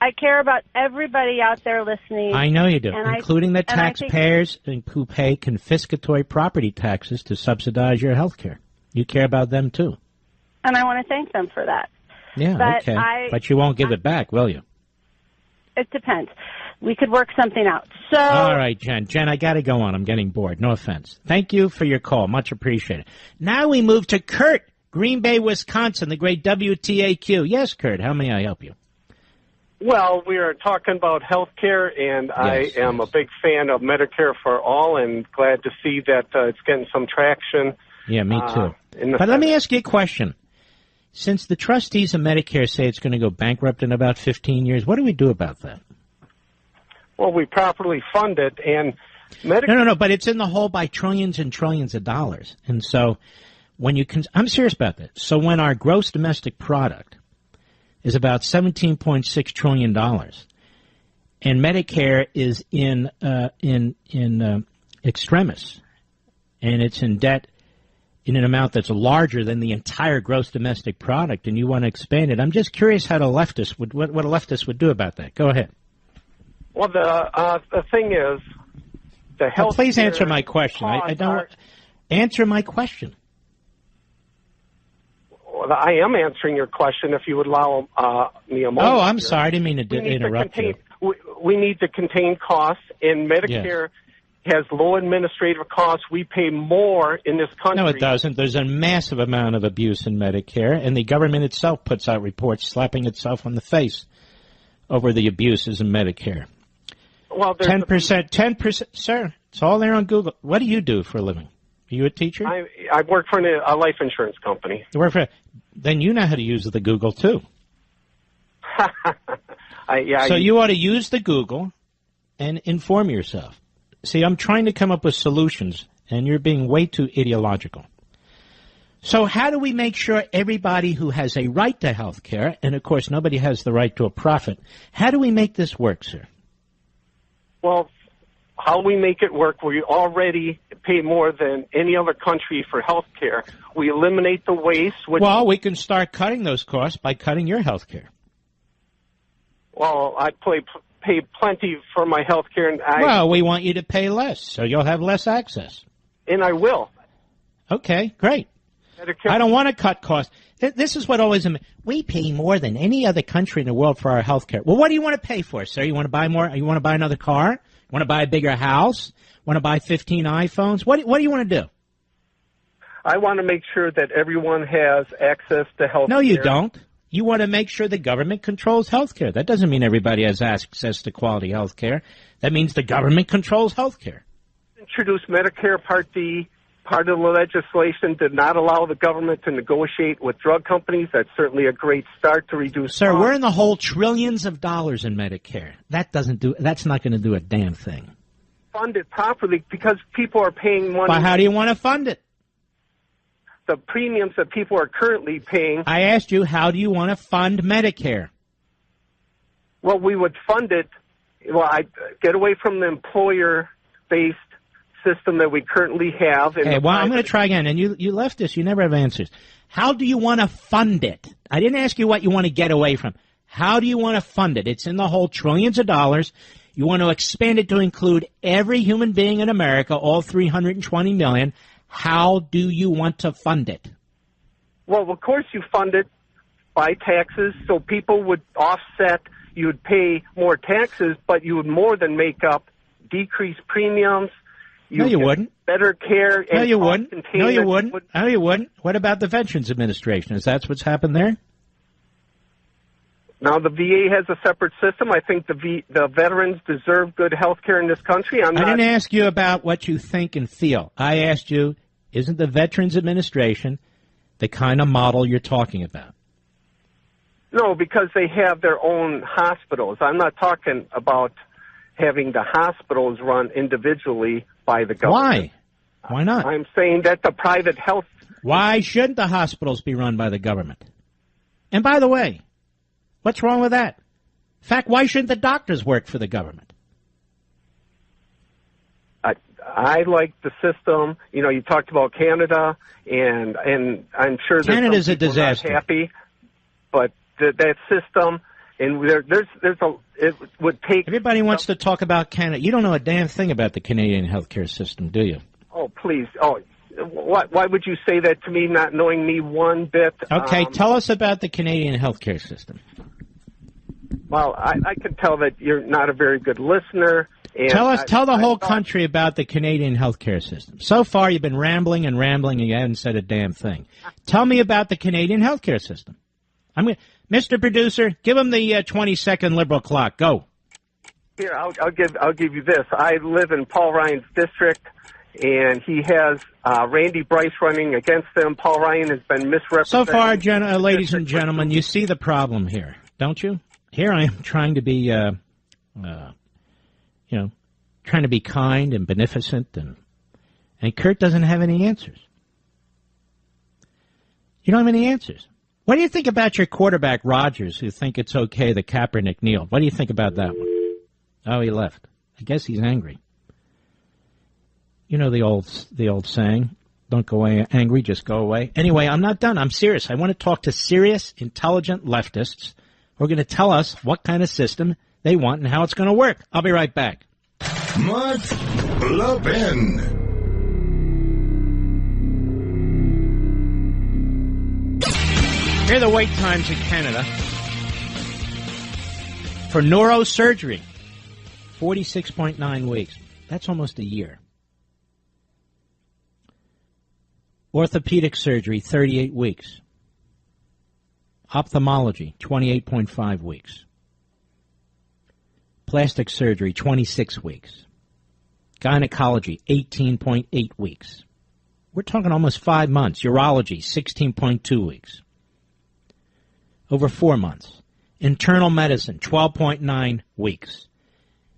I care about everybody out there listening. I know you do, including the taxpayers who pay confiscatory property taxes to subsidize your health care. You care about them, too. And I want to thank them for that. Yeah, okay. But you won't give it back, will you? It depends. We could work something out. So. All right, Jen. Jen, I got to go on. I'm getting bored. No offense. Thank you for your call. Much appreciated. Now we move to Kurt, Green Bay, Wisconsin, the great WTAQ. Yes, Kurt, how may I help you? Well, we are talking about health care, and I am a big fan of Medicare for All and glad to see that it's getting some traction. Yeah, me too. But let me ask you a question. Since the trustees of Medicare say it's going to go bankrupt in about 15 years, what do we do about that? Well, we properly fund it, and Medicare... No, but it's in the hole by trillions and trillions of dollars. And so when you I'm serious about that. So when our gross domestic product is about $17.6 trillion, and Medicare is in extremis, and it's in debt in an amount that's larger than the entire gross domestic product, and you want to expand it. I'm just curious how what a leftist would do about that. Go ahead. Well, the thing is, the health. Please answer my question. I don't answer my question. Well, I am answering your question. If you would allow me a moment. Oh, I'm sorry. I didn't mean to interrupt you. We need to contain costs, and Medicare has low administrative costs. We pay more in this country. No, it doesn't. There's a massive amount of abuse in Medicare, and the government itself puts out reports slapping itself on the face over the abuses in Medicare. Well, 10%, sir. It's all there on Google. What do you do for a living? Are you a teacher? I work for a life insurance company. You work for? Then you know how to use the Google too. So you ought to use the Google and inform yourself. See, I'm trying to come up with solutions, and you're being way too ideological. So how do we make sure everybody who has a right to health care, and of course nobody has the right to a profit, how do we make this work, sir? Well, how we make it work, we already pay more than any other country for health care. We eliminate the waste. Well, we can start cutting those costs by cutting your health care. Well, I pay plenty for my health care. Well, we want you to pay less, so you'll have less access. And I will. Okay, great. Medicare. I don't want to cut costs. This is what always... We pay more than any other country in the world for our health care. Well, what do you want to pay for, sir? You want to buy more? You want to buy another car? You want to buy a bigger house? Want to buy 15 iPhones? What do you want to do? I want to make sure that everyone has access to health care. No, you don't. You want to make sure the government controls health care. That doesn't mean everybody has access to quality health care. That means the government controls health care. Introduced Medicare Part D. Part of the legislation did not allow the government to negotiate with drug companies. That's certainly a great start to reduce Sir, costs. we're in the hole trillions of dollars in Medicare. That's not going to do a damn thing. Fund it properly because people are paying money. Well, how do you want to fund it? The premiums that people are currently paying. I asked you, how do you want to fund Medicare? Well, we would fund it. Well, I get away from the employer-based system that we currently have. Okay, well, I'm going to try again. And you left this. You never have answers. How do you want to fund it? I didn't ask you what you want to get away from. How do you want to fund it? It's in the hole trillions of dollars. You want to expand it to include every human being in America, all 320 million. How do you want to fund it? Well, of course you fund it by taxes, so people would offset. You would pay more taxes, but you would more than make up decreased premiums. No, you wouldn't. Better care. And no, you wouldn't. No, you wouldn't. Would... No, you wouldn't. What about the Veterans Administration? Is that what's happened there? Now, the VA has a separate system. I think the veterans deserve good health care in this country. I didn't ask you about what you think and feel. I asked you, isn't the Veterans Administration the kind of model you're talking about? No, because they have their own hospitals. I'm not talking about having the hospitals run individually by the government. Why? Why not? I'm saying that the private health... Why shouldn't the hospitals be run by the government? And by the way, what's wrong with that? In fact, why shouldn't the doctors work for the government? I like the system. You know, you talked about Canada, and I'm sure that Canada's a disaster. Not happy, but that system, and it would take. Everybody wants to talk about Canada. You don't know a damn thing about the Canadian healthcare system, do you? Oh, please. Oh, why would you say that to me, not knowing me one bit? Okay, tell us about the Canadian healthcare system. Well, I can tell that you're not a very good listener. And tell the whole country about the Canadian healthcare system. So far, you've been rambling and rambling, and you haven't said a damn thing. Tell me about the Canadian healthcare system. Mr. Producer, give him the 20-second liberal clock. Go. Here, I'll give you this. I live in Paul Ryan's district, and he has Randy Bryce running against him. Paul Ryan has been misrepresented. So far, ladies and gentlemen, you see the problem here, don't you? Here I am trying to be, trying to be kind and beneficent, and Kurt doesn't have any answers. You don't have any answers. What do you think about your quarterback, Rodgers, who think it's okay that Kaepernick kneel? What do you think about that one? Oh, he left. I guess he's angry. You know the old saying, don't go away angry, just go away. Anyway, I'm not done. I'm serious. I want to talk to serious, intelligent leftists who are going to tell us what kind of system they want and how it's going to work. I'll be right back. Mark Levin. Here are the wait times in Canada for neurosurgery. 46.9 weeks. That's almost a year. Orthopedic surgery, 38 weeks. Ophthalmology, 28.5 weeks. Plastic surgery, 26 weeks. Gynecology, 18.8 weeks. We're talking almost 5 months. Urology, 16.2 weeks. Over 4 months. Internal medicine, 12.9 weeks.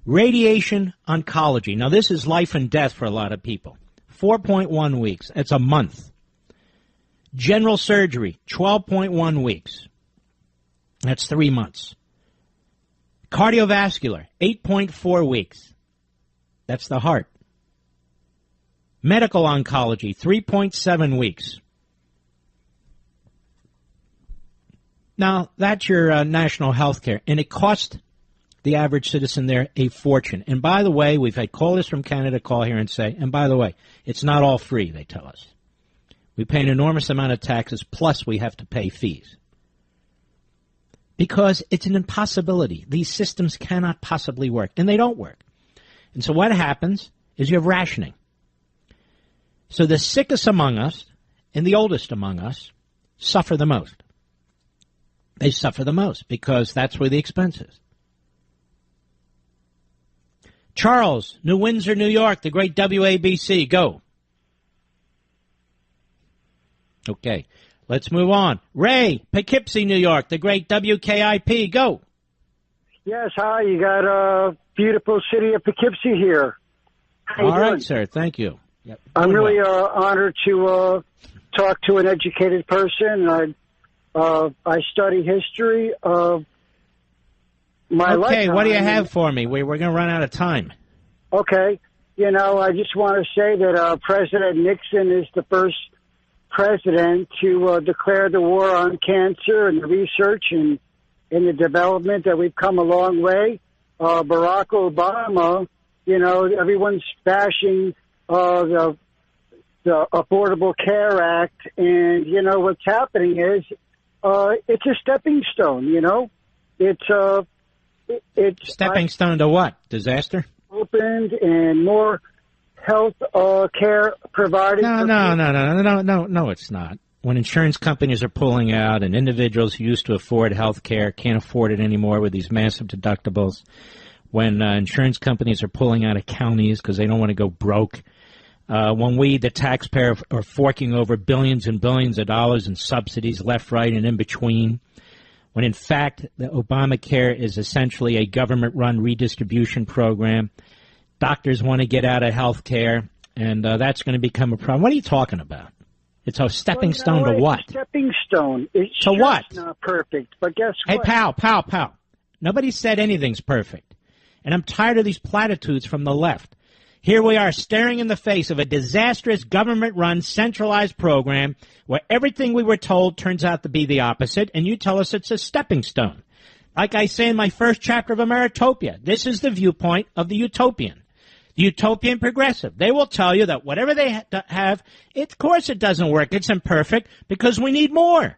Radiation oncology. Now, this is life and death for a lot of people. 4.1 weeks. That's a month. General surgery, 12.1 weeks. That's 3 months. Cardiovascular, 8.4 weeks. That's the heart. Medical oncology, 3.7 weeks. Now, that's your national health care, and it cost the average citizen there a fortune. And by the way, we've had callers from Canada call here and say, and by the way, it's not all free, they tell us. We pay an enormous amount of taxes, plus we have to pay fees. Because it's an impossibility. These systems cannot possibly work, and they don't work. And so what happens is you have rationing. So the sickest among us and the oldest among us suffer the most. They suffer the most because that's where the expense is. Charles, New Windsor, New York, the great WABC, go. Okay, let's move on. Ray, Poughkeepsie, New York, the great WKIP, go. Yes, hi, you got a beautiful city of Poughkeepsie here. All right, sir, thank you. Yep. I'm really honored to talk to an educated person. I study history of my lifetime. Okay, what do you have for me? We're going to run out of time. Okay. You know, I just want to say that President Nixon is the first president to declare the war on cancer and the research and the development that we've come a long way. Barack Obama, you know, everyone's bashing the Affordable Care Act, and, you know, what's happening is it's a stepping stone, you know. It's stepping stone to what? Disaster? Opened and more health care provided. No, it's not. When insurance companies are pulling out and individuals who used to afford health care can't afford it anymore with these massive deductibles, when insurance companies are pulling out of counties because they don't want to go broke, when we, the taxpayer, are forking over billions and billions of dollars in subsidies left, right, and in between, when in fact the Obamacare is essentially a government-run redistribution program, doctors want to get out of health care, and that's going to become a problem. What are you talking about? It's a stepping stone to what? It's a stepping stone. It's so just what? Not perfect, but guess what? Hey, pal. Nobody said anything's perfect. And I'm tired of these platitudes from the left. Here we are staring in the face of a disastrous government-run centralized program where everything we were told turns out to be the opposite, and you tell us it's a stepping stone. Like I say in my first chapter of Ameritopia, this is the viewpoint of the utopian. The utopian progressive. They will tell you that whatever they have, of course it doesn't work. It's imperfect because we need more.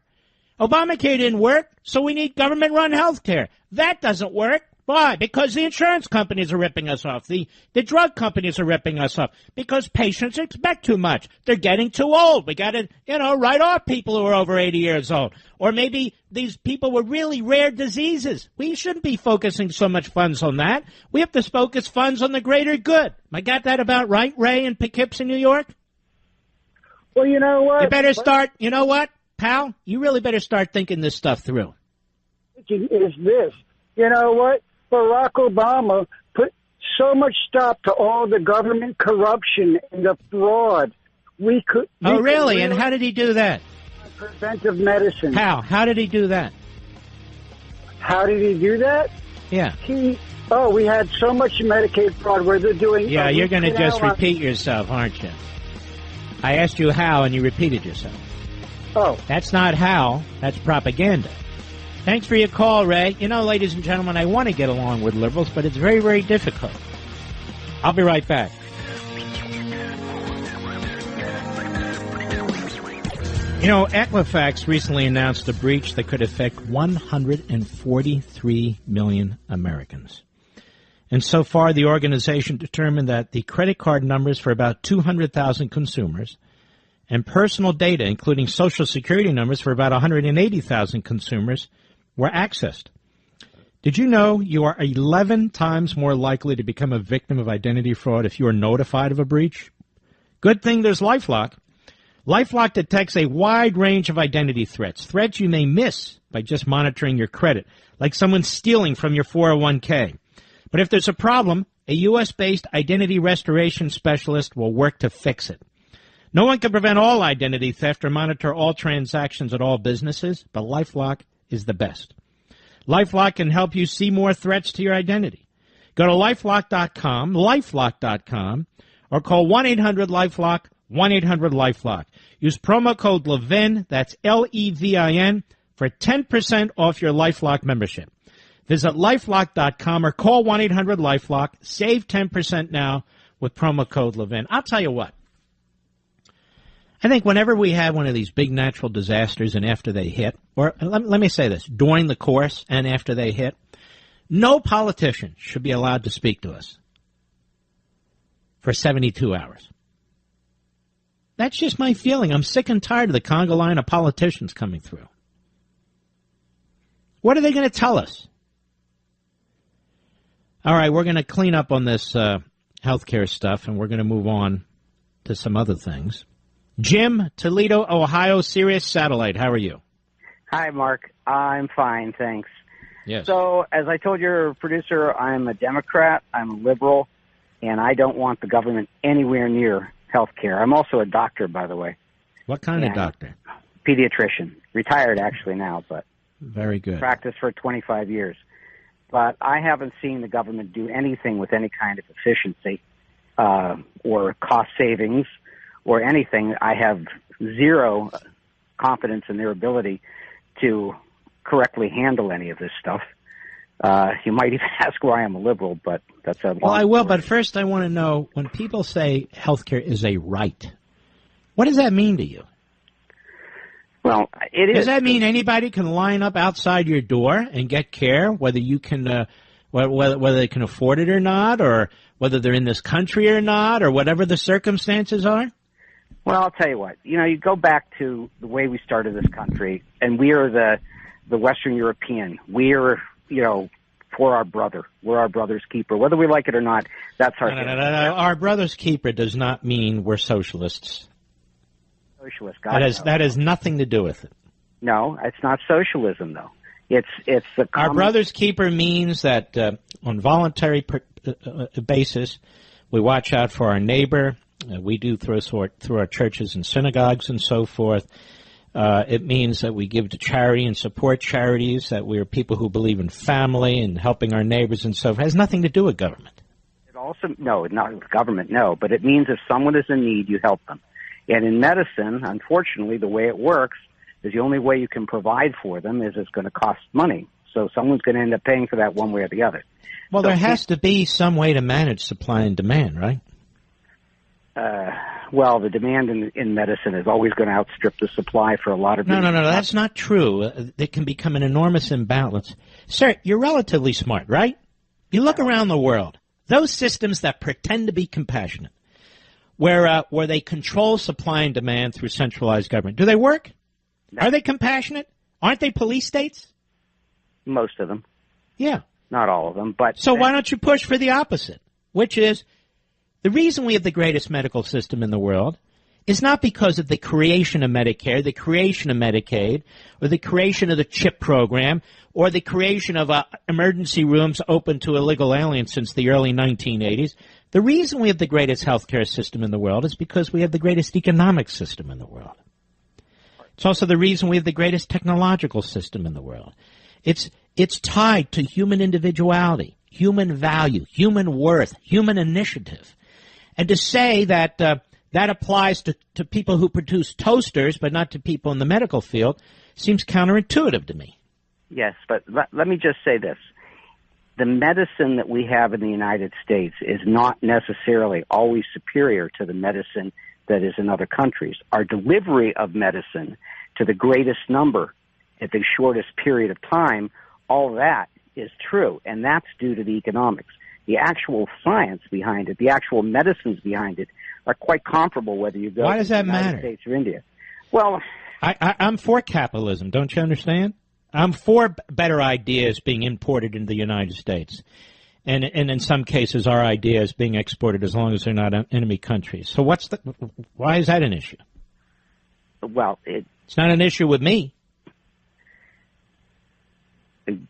Obamacare didn't work, so we need government-run health care. That doesn't work. Why? Because the insurance companies are ripping us off. The drug companies are ripping us off because patients expect too much. They're getting too old. We got to, write off people who are over 80 years old. Or maybe these people with really rare diseases. We shouldn't be focusing so much funds on that. We have to focus funds on the greater good. I got that about right, Ray, in Poughkeepsie, New York? Well, you know what? You better start, you know what, pal? You really better start thinking this stuff through. Is this. You know what? Barack Obama put so much stop to all the government corruption and the fraud. Really? And how did he do that? Preventive medicine. How did he do that? How did he do that? Yeah. We had so much Medicaid fraud where they're doing... Yeah, you're going to just repeat yourself, aren't you? I asked you how, and you repeated yourself. Oh. That's not how. That's propaganda. Thanks for your call, Ray. You know, ladies and gentlemen, I want to get along with liberals, but it's very, very difficult. I'll be right back. You know, Equifax recently announced a breach that could affect 143 million Americans. And so far, the organization determined that the credit card numbers for about 200,000 consumers and personal data, including Social Security numbers for about 180,000 consumers, were accessed. Did you know you are 11 times more likely to become a victim of identity fraud if you are notified of a breach? Good thing there's LifeLock. LifeLock detects a wide range of identity threats you may miss by just monitoring your credit, like someone stealing from your 401k. But if there's a problem, a U.S.-based identity restoration specialist will work to fix it. No one can prevent all identity theft or monitor all transactions at all businesses, but LifeLock is the best. LifeLock can help you see more threats to your identity. Go to LifeLock.com, LifeLock.com, or call 1-800-LifeLock, 1-800-LifeLock. Use promo code Levin, that's Levin, for 10% off your LifeLock membership. Visit LifeLock.com or call 1-800-LifeLock. Save 10% now with promo code Levin. I'll tell you what. I think whenever we have one of these big natural disasters and after they hit, or let me say this, during the course and after they hit, no politician should be allowed to speak to us for 72 hours. That's just my feeling. I'm sick and tired of the conga line of politicians coming through. What are they going to tell us? All right, we're going to clean up on this healthcare stuff, and we're going to move on to some other things. Jim, Toledo, Ohio, Sirius Satellite. How are you? Hi, Mark. I'm fine, thanks. Yes. So, as I told your producer, I'm a Democrat, I'm a liberal, and I don't want the government anywhere near health care. I'm also a doctor, by the way. What kind of doctor? Pediatrician. Retired, actually, now, but very good. Practiced for 25 years. But I haven't seen the government do anything with any kind of efficiency or cost savings or anything. I have zero confidence in their ability to correctly handle any of this stuff. You might even ask why I'm a liberal, but that's a long Well, I will, story. but first I want to know, when people say healthcare is a right, what does that mean to you? Well, it is. Does that mean anybody can line up outside your door and get care, whether you can, whether they can afford it or not, or whether they're in this country or not, or whatever the circumstances are? Well, I'll tell you what. You know, you go back to the way we started this country, and we are the Western European. We are, for our brother. We're our brother's keeper. Whether we like it or not, that's our No. Our brother's keeper does not mean we're socialists. Socialist. That has nothing to do with it. No, it's not socialism, though. It's the Our brother's keeper means that on voluntary basis, we watch out for our neighbor. We do through our churches and synagogues and so forth. It means that we give to charity and support charities, that we are people who believe in family and helping our neighbors and so forth. It has nothing to do with government. It also, no, not with government, no, but it means if someone is in need, you help them. And in medicine, unfortunately, the way it works is the only way you can provide for them is it's going to cost money. So someone's going to end up paying for that one way or the other. Well, there has to be some way to manage supply and demand, right? Well, the demand in medicine is always going to outstrip the supply for a lot of reasons. No, that's not true. There can become an enormous imbalance. Sir, you're relatively smart, right? You look around the world. Those systems that pretend to be compassionate, where they control supply and demand through centralized government, do they work? No. Are they compassionate? Aren't they police states? Most of them. Yeah. Not all of them, but... So why don't you push for the opposite, which is... The reason we have the greatest medical system in the world is not because of the creation of Medicare, the creation of Medicaid, or the creation of the CHIP program, or the creation of emergency rooms open to illegal aliens since the early 1980s. The reason we have the greatest healthcare system in the world is because we have the greatest economic system in the world. It's also the reason we have the greatest technological system in the world. It's tied to human individuality, human value, human worth, human initiative. And to say that that applies to people who produce toasters but not to people in the medical field seems counterintuitive to me. Yes, but let me just say this. The medicine that we have in the United States is not necessarily always superior to the medicine that is in other countries. Our delivery of medicine to the greatest number at the shortest period of time, all that is true, and that's due to the economics. The actual science behind it, the actual medicines behind it, are quite comparable whether you go Why does to that the United matter? States or India. Well, I'm for capitalism, don't you understand? I'm for better ideas being imported into the United States. And in some cases, our ideas being exported as long as they're not enemy countries. So why is that an issue? Well, it's not an issue with me.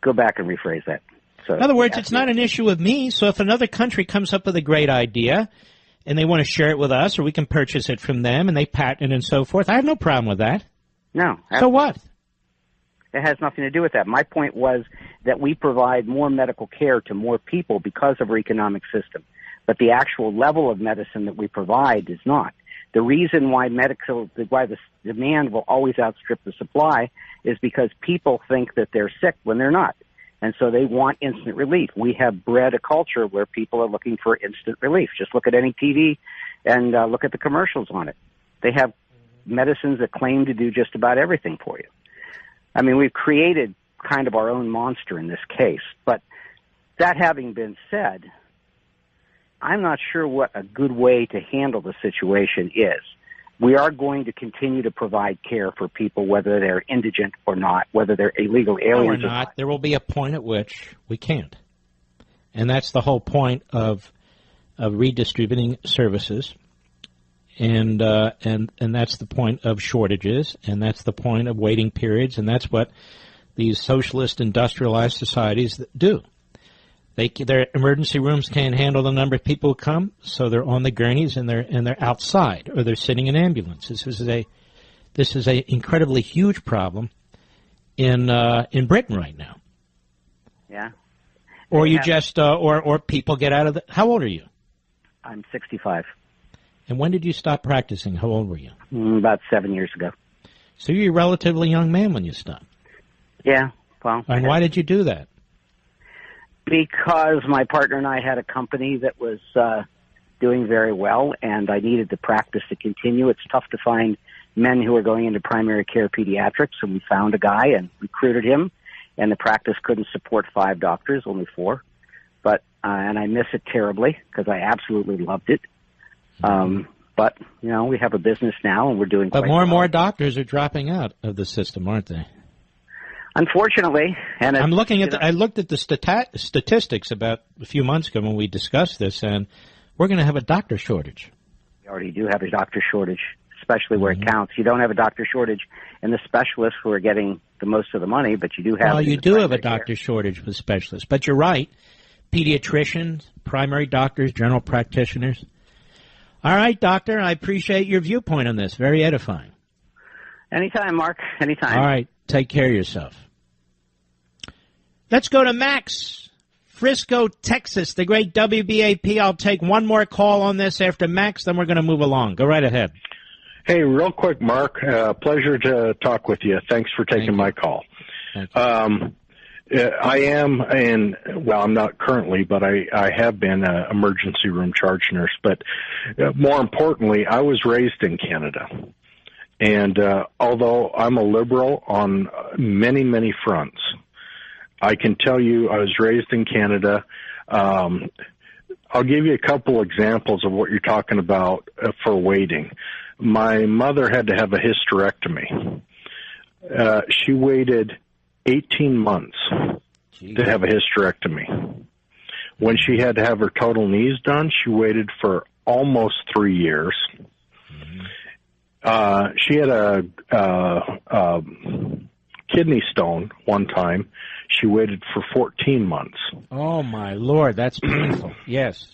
Go back and rephrase that. So, in other words, it's not an issue with me. So if another country comes up with a great idea and they want to share it with us, or we can purchase it from them and they patent it and so forth, I have no problem with that. No. So what? It has nothing to do with that. My point was that we provide more medical care to more people because of our economic system. but the actual level of medicine that we provide is not. The reason why the demand will always outstrip the supply is because people think that they're sick when they're not. And so they want instant relief. We have bred a culture where people are looking for instant relief. Just look at any TV and look at the commercials on it. They have medicines that claim to do just about everything for you. I mean, we've created kind of our own monster in this case. But that having been said, I'm not sure what a good way to handle the situation is. We are going to continue to provide care for people, whether they're indigent or not, whether they're illegal aliens or not. There will be a point at which we can't. And that's the whole point of redistributing services. And that's the point of shortages, and that's the point of waiting periods, and that's what these socialist industrialized societies do. Their emergency rooms can't handle the number of people who come, so they're on the gurneys and they're outside, or they're sitting in ambulances. This is a incredibly huge problem in Britain right now. Yeah. Or you just or people get out of the. How old are you? I'm 65. And when did you stop practicing? How old were you? About 7 years ago. So you're a relatively young man when you stopped. Yeah. Well. And why did you do that? Because my partner and I had a company that was doing very well, and I needed the practice to continue. It's tough to find men who are going into primary care pediatrics, and we found a guy and recruited him, and the practice couldn't support 5 doctors, only 4. But and I miss it terribly because I absolutely loved it. But, you know, we have a business now, and we're doing quite well. But more and more doctors are dropping out of the system, aren't they? Unfortunately, and I'm looking at I looked at the statistics about a few months ago when we discussed this, and we're going to have a doctor shortage. We already do have a doctor shortage, especially where it counts. You don't have a doctor shortage in the specialists who are getting the most of the money, but you do have. Well, you do have a doctor shortage with specialists, but you're right. Pediatricians, primary doctors, general practitioners. All right, doctor, I appreciate your viewpoint on this. Very edifying. Anytime, Mark. Anytime. All right. Take care of yourself. Let's go to Max, Frisco, Texas, the great WBAP. I'll take one more call on this after Max, then we're going to move along. Go right ahead. Hey, real quick, Mark. Pleasure to talk with you. Thanks for taking my call. I am, I'm not currently, but I have been an emergency room charge nurse. But more importantly, I was raised in Canada. And although I'm a liberal on many, many fronts, I can tell you I was raised in Canada. I'll give you a couple examples of what you're talking about for waiting. My mother had to have a hysterectomy. She waited 18 months to have a hysterectomy. When she had to have her total knees done, she waited for almost 3 years. She had a kidney stone one time. She waited for 14 months. Oh, my Lord, that's painful. Yes.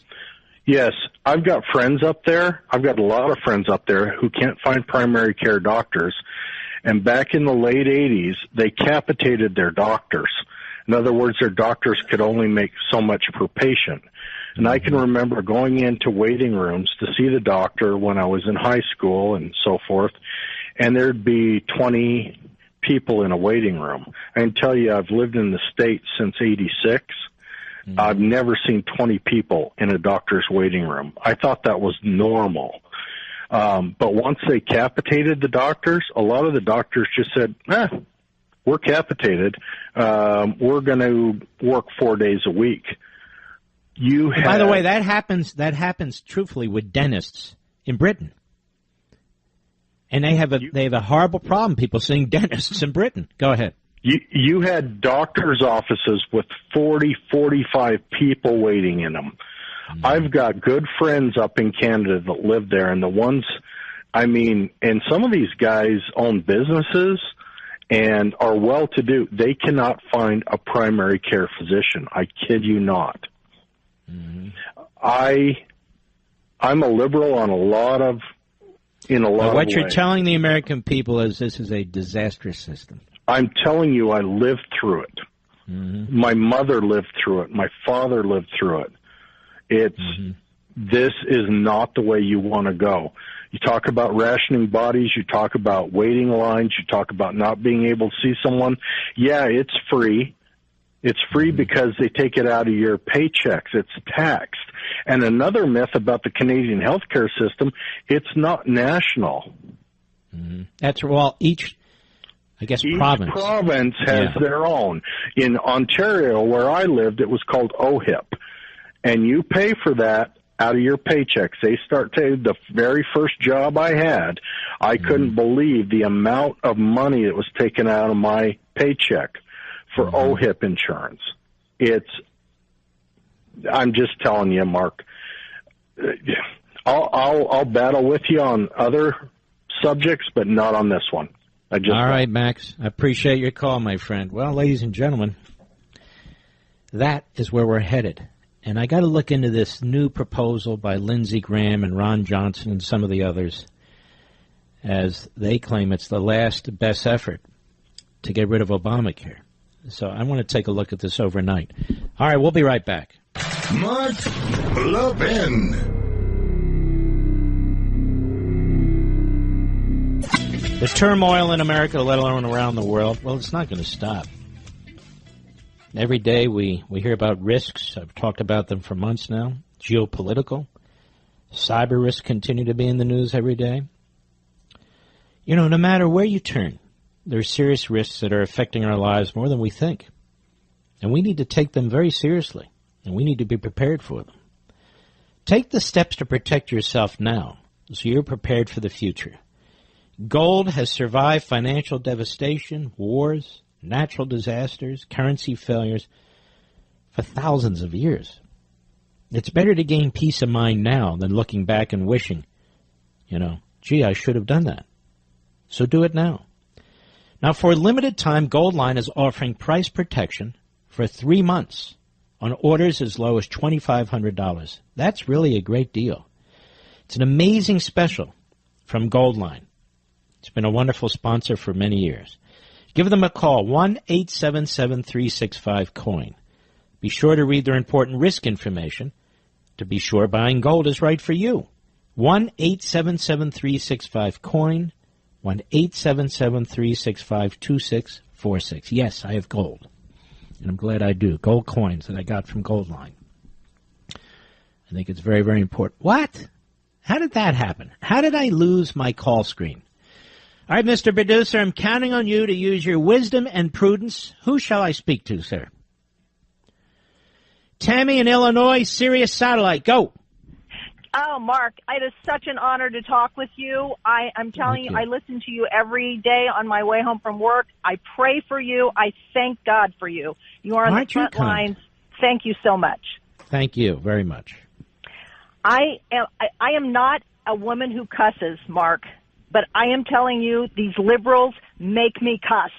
Yes, I've got friends up there. I've got a lot of friends up there who can't find primary care doctors. And back in the late 80s, they capitated their doctors. In other words, their doctors could only make so much per patient. And I can remember going into waiting rooms to see the doctor when I was in high school and so forth, and there'd be 20 people in a waiting room. I can tell you I've lived in the States since 86. I've never seen 20 people in a doctor's waiting room. I thought that was normal. But once they capitated the doctors, a lot of the doctors just said, we're capitated. We're going to work 4 days a week. By the way, that happens truthfully with dentists in Britain. And they have a horrible problem, people seeing dentists in Britain. Go ahead. You had doctors' offices with 40, 45 people waiting in them. I've got good friends up in Canada that live there, and and some of these guys own businesses and are well-to-do. They cannot find a primary care physician. I kid you not. I'm a liberal on a lot of what you're telling the American people is this is a disastrous system. I'm telling you, I lived through it. My mother lived through it. My father lived through it. this is not the way you want to go. You talk about rationing bodies, you talk about waiting lines, you talk about not being able to see someone. Yeah, it's free. It's free because they take it out of your paychecks. It's taxed. And another myth about the Canadian healthcare system, it's not national. That's well, each province has their own. In Ontario, where I lived, it was called OHIP. And you pay for that out of your paychecks. They start taking the very first job I had. I couldn't believe the amount of money that was taken out of my paycheck for OHIP insurance. I'm just telling you, Mark, I'll battle with you on other subjects, but not on this one. All right, Max. I appreciate your call, my friend. Well, ladies and gentlemen, that is where we're headed. And I got to look into this new proposal by Lindsey Graham and Ron Johnson and some of the others, as they claim it's the last best effort to get rid of Obamacare. So I want to take a look at this overnight. All right, we'll be right back. Mark Levin. The turmoil in America, let alone around the world, well, it's not going to stop. Every day we hear about risks. I've talked about them for months now. Geopolitical. Cyber risks continue to be in the news every day. You know, no matter where you turn, there are serious risks that are affecting our lives more than we think. And we need to take them very seriously, and we need to be prepared for them. Take the steps to protect yourself now so you're prepared for the future. Gold has survived financial devastation, wars, natural disasters, currency failures for thousands of years. It's better to gain peace of mind now than looking back and wishing, gee, I should have done that. So do it now. Now, for a limited time, Goldline is offering price protection for 3 months on orders as low as $2,500. That's really a great deal. It's an amazing special from Goldline. It's been a wonderful sponsor for many years. Give them a call, 1-877-365-COIN. Be sure to read their important risk information to be sure buying gold is right for you. 1-877-365-COIN, 1-877-365-2646. Yes, I have gold, and I'm glad I do. Gold coins that I got from Goldline. I think it's very, very important. What? How did that happen? How did I lose my call screen? All right, Mr. Producer, I'm counting on you to use your wisdom and prudence. Who shall I speak to, sir? Tammy in Illinois, Sirius Satellite. Go. Oh, Mark, it is such an honor to talk with you. I'm telling you, I listen to you every day on my way home from work. I pray for you. I thank God for you. You are on the front lines. Thank you so much. Thank you very much. I am not a woman who cusses, Mark. But I am telling you, these liberals make me cuss.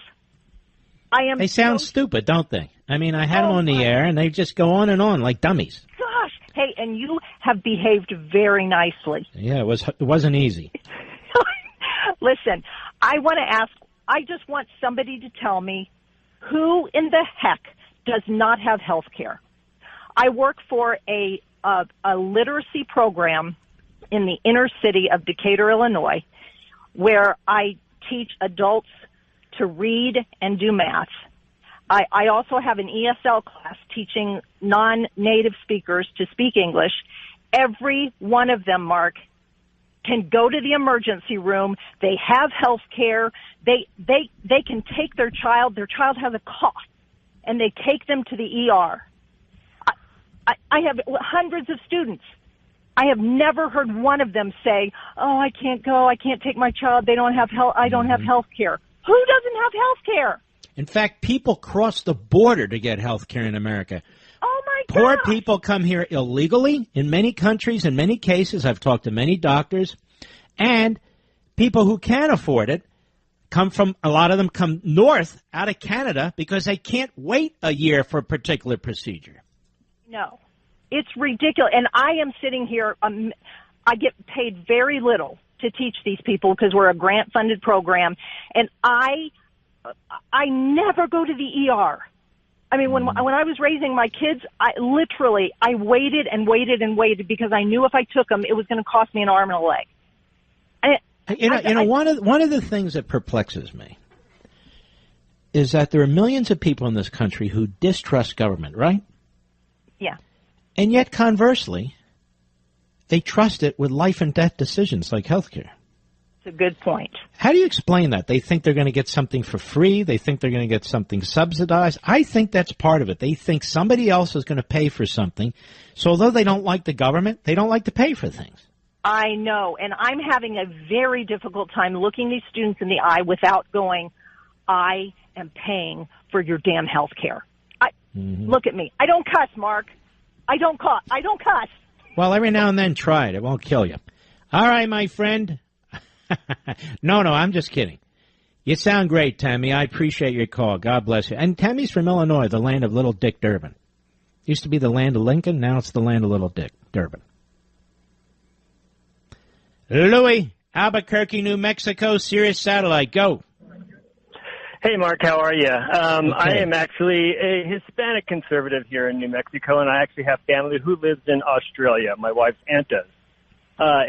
They sound stupid, don't they? I mean, I had them on the air, and they just go on and on like dummies. Gosh. Hey, and you have behaved very nicely. Yeah, it wasn't easy. Listen, I just want somebody to tell me who in the heck does not have health care. I work for a literacy program in the inner city of Decatur, Illinois, where I teach adults to read and do math. I also have an ESL class teaching non-native speakers to speak English. Every one of them, Mark, can go to the emergency room. They have health care. They can take their child has a cough, and they take them to the ER. I have hundreds of students. I have never heard one of them say, "Oh, I can't go. I can't take my child. They don't have health. I don't have health care." Who doesn't have health care? In fact, people cross the border to get health care in America. Oh, my God. Poor people come here illegally in many countries. In many cases, I've talked to many doctors, and people who can't afford it a lot of them come north out of Canada because they can't wait a year for a particular procedure. No. It's ridiculous. And I am sitting here, I get paid very little to teach these people because we're a grant-funded program. And I never go to the ER. I mean, when I was raising my kids, I waited and waited and waited because I knew if I took them, it was going to cost me an arm and a leg. One of the things that perplexes me is that there are millions of people in this country who distrust government, right? Yeah. And yet, conversely, they trust it with life and death decisions like healthcare. It's a good point. How do you explain that? They think they're going to get something for free. They think they're going to get something subsidized. I think that's part of it. They think somebody else is going to pay for something. So although they don't like the government, they don't like to pay for things. I know. And I'm having a very difficult time looking these students in the eye without going, I am paying for your damn health care. Look at me. I don't cuss, Mark. I don't cuss. Well, every now and then try it. It won't kill you. All right, my friend. No, I'm just kidding. You sound great, Tammy. I appreciate your call. God bless you. And Tammy's from Illinois, the land of Little Dick Durbin. Used to be the land of Lincoln. Now it's the land of Little Dick Durbin. Louis, Albuquerque, New Mexico, Sirius Satellite. Go. Hey, Mark, how are you? Okay. I am actually a Hispanic conservative here in New Mexico, and I actually have family who lives in Australia. My wife's aunt does.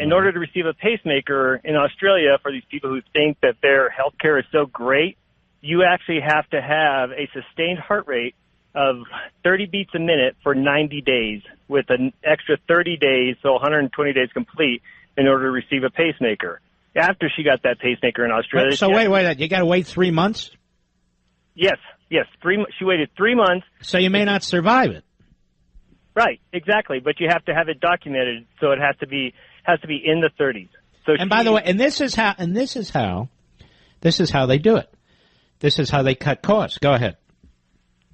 In order to receive a pacemaker in Australia, for these people who think that their health care is so great, you actually have to have a sustained heart rate of 30 beats a minute for 90 days with an extra 30 days, so 120 days complete, in order to receive a pacemaker. After she got that pacemaker in Australia... So wait, you got to wait 3 months? Yes. She waited 3 months. So you may not survive it. Right, exactly. But you have to have it documented, so it has to be in the 30s. So by the way, this is how they do it. This is how they cut costs. Go ahead.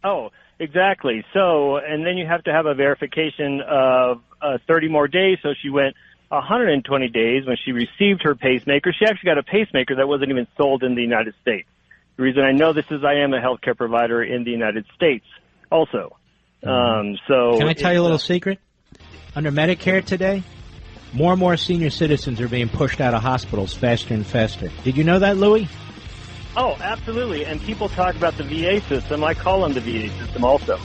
Oh, exactly. So, and then you have to have a verification of 30 more days. So she went 120 days when she received her pacemaker. She actually got a pacemaker that wasn't even sold in the United States. The reason I know this is I am a healthcare provider in the United States also. So can I tell you a little secret? Under Medicare today, more and more senior citizens are being pushed out of hospitals faster and faster. Did you know that, Louis? Oh, absolutely. And people talk about the VA system. I call them the VA system also.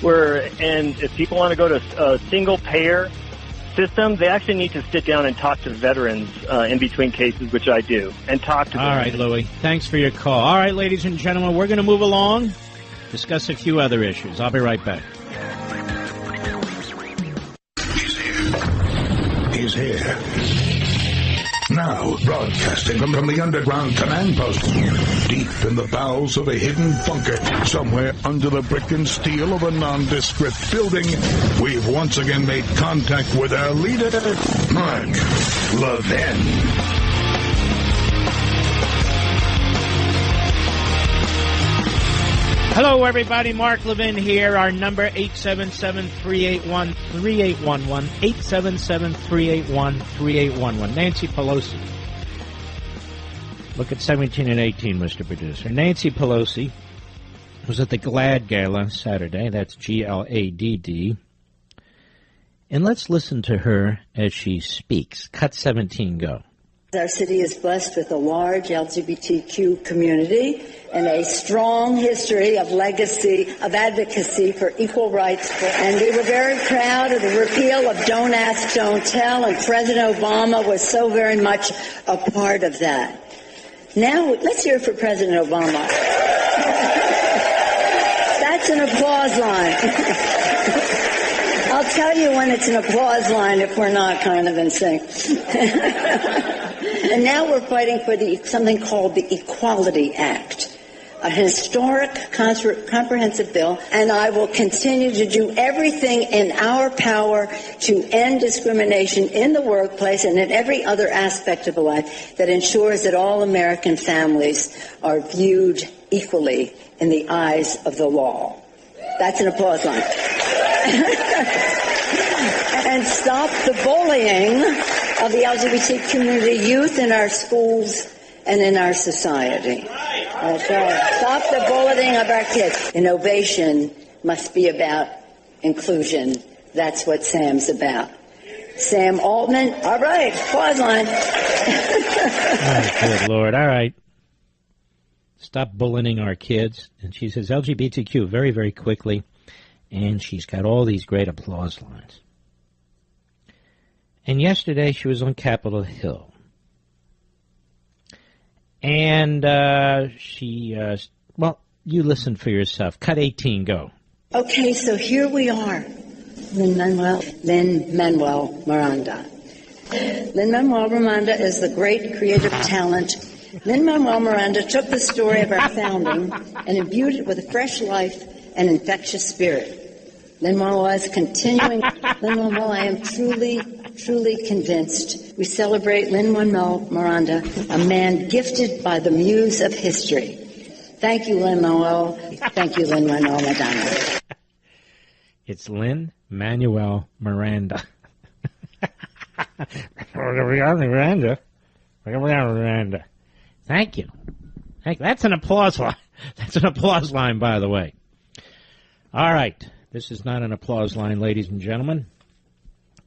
And if people want to go to a single payer system, they actually need to sit down and talk to veterans in between cases, which I do, and talk to them. All right, Louis. Thanks for your call. All right, ladies and gentlemen, we're going to move along, discuss a few other issues. I'll be right back. He's here. Now, broadcasting from the underground command post, deep in the bowels of a hidden bunker, somewhere under the brick and steel of a nondescript building, we've once again made contact with our leader, Mark Levin. Hello, everybody. Mark Levin here. Our number, 877-381-3811, 877-381-3811. Nancy Pelosi. Look at 17 and 18, Mr. Producer. Nancy Pelosi was at the GLAD Gala Saturday. That's G-L-A-D-D. And let's listen to her as she speaks. Cut 17, go. Our city is blessed with a large LGBTQ community and a strong history of advocacy for equal rights. And we were very proud of the repeal of Don't Ask, Don't Tell, and President Obama was so very much a part of that. Now, let's hear it for President Obama. That's an applause line. I'll tell you when it's an applause line if we're not kind of in sync. And now we're fighting for something called the Equality Act, a historic comprehensive bill, and I will continue to do everything in our power to end discrimination in the workplace and in every other aspect of life that ensures that all American families are viewed equally in the eyes of the law. That's an applause line. And stop the bullying of the LGBT community youth in our schools and in our society. That's right. Stop the bullying of our kids. Innovation must be about inclusion. That's what Sam's about. Sam Altman. All right. Applause line. Oh, good Lord. All right. Stop bullying our kids. And she says LGBTQ very, very quickly. And she's got all these great applause lines. And yesterday she was on Capitol Hill. And well, you listen for yourself. Cut 18, go. Okay, so here we are. Lin-Manuel Miranda. Lin-Manuel Miranda is the great creative talent. Lin-Manuel Miranda took the story of our founding and imbued it with a fresh life and infectious spirit. Lin-Manuel is continuing. Lin-Manuel, I am truly convinced we celebrate Lin-Manuel Miranda, a man gifted by the muse of history. Thank you, Lin-Manuel. Thank you, Lin-Manuel Miranda. It's Lin-Manuel Miranda. Miranda. Thank you. That's an applause line. That's an applause line, by the way. All right. This is not an applause line, ladies and gentlemen.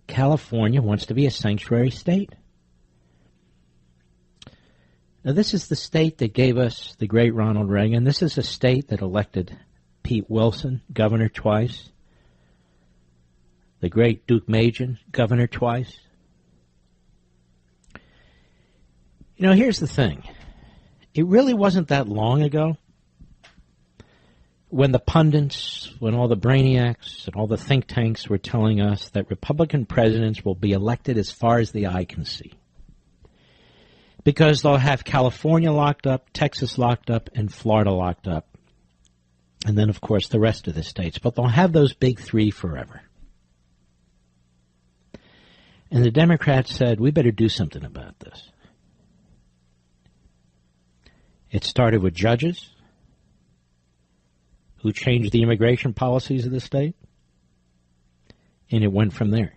California wants to be a sanctuary state. Now, this is the state that gave us the great Ronald Reagan. This is a state that elected Pete Wilson, governor twice. The great Duke Majan, governor twice. You know, here's the thing. It really wasn't that long ago when the pundits, when all the brainiacs and all the think tanks were telling us that Republican presidents will be elected as far as the eye can see. Because they'll have California locked up, Texas locked up, and Florida locked up. And then, of course, the rest of the states. But they'll have those big three forever. And the Democrats said, we better do something about this. It started with judges who changed the immigration policies of the state, and it went from there.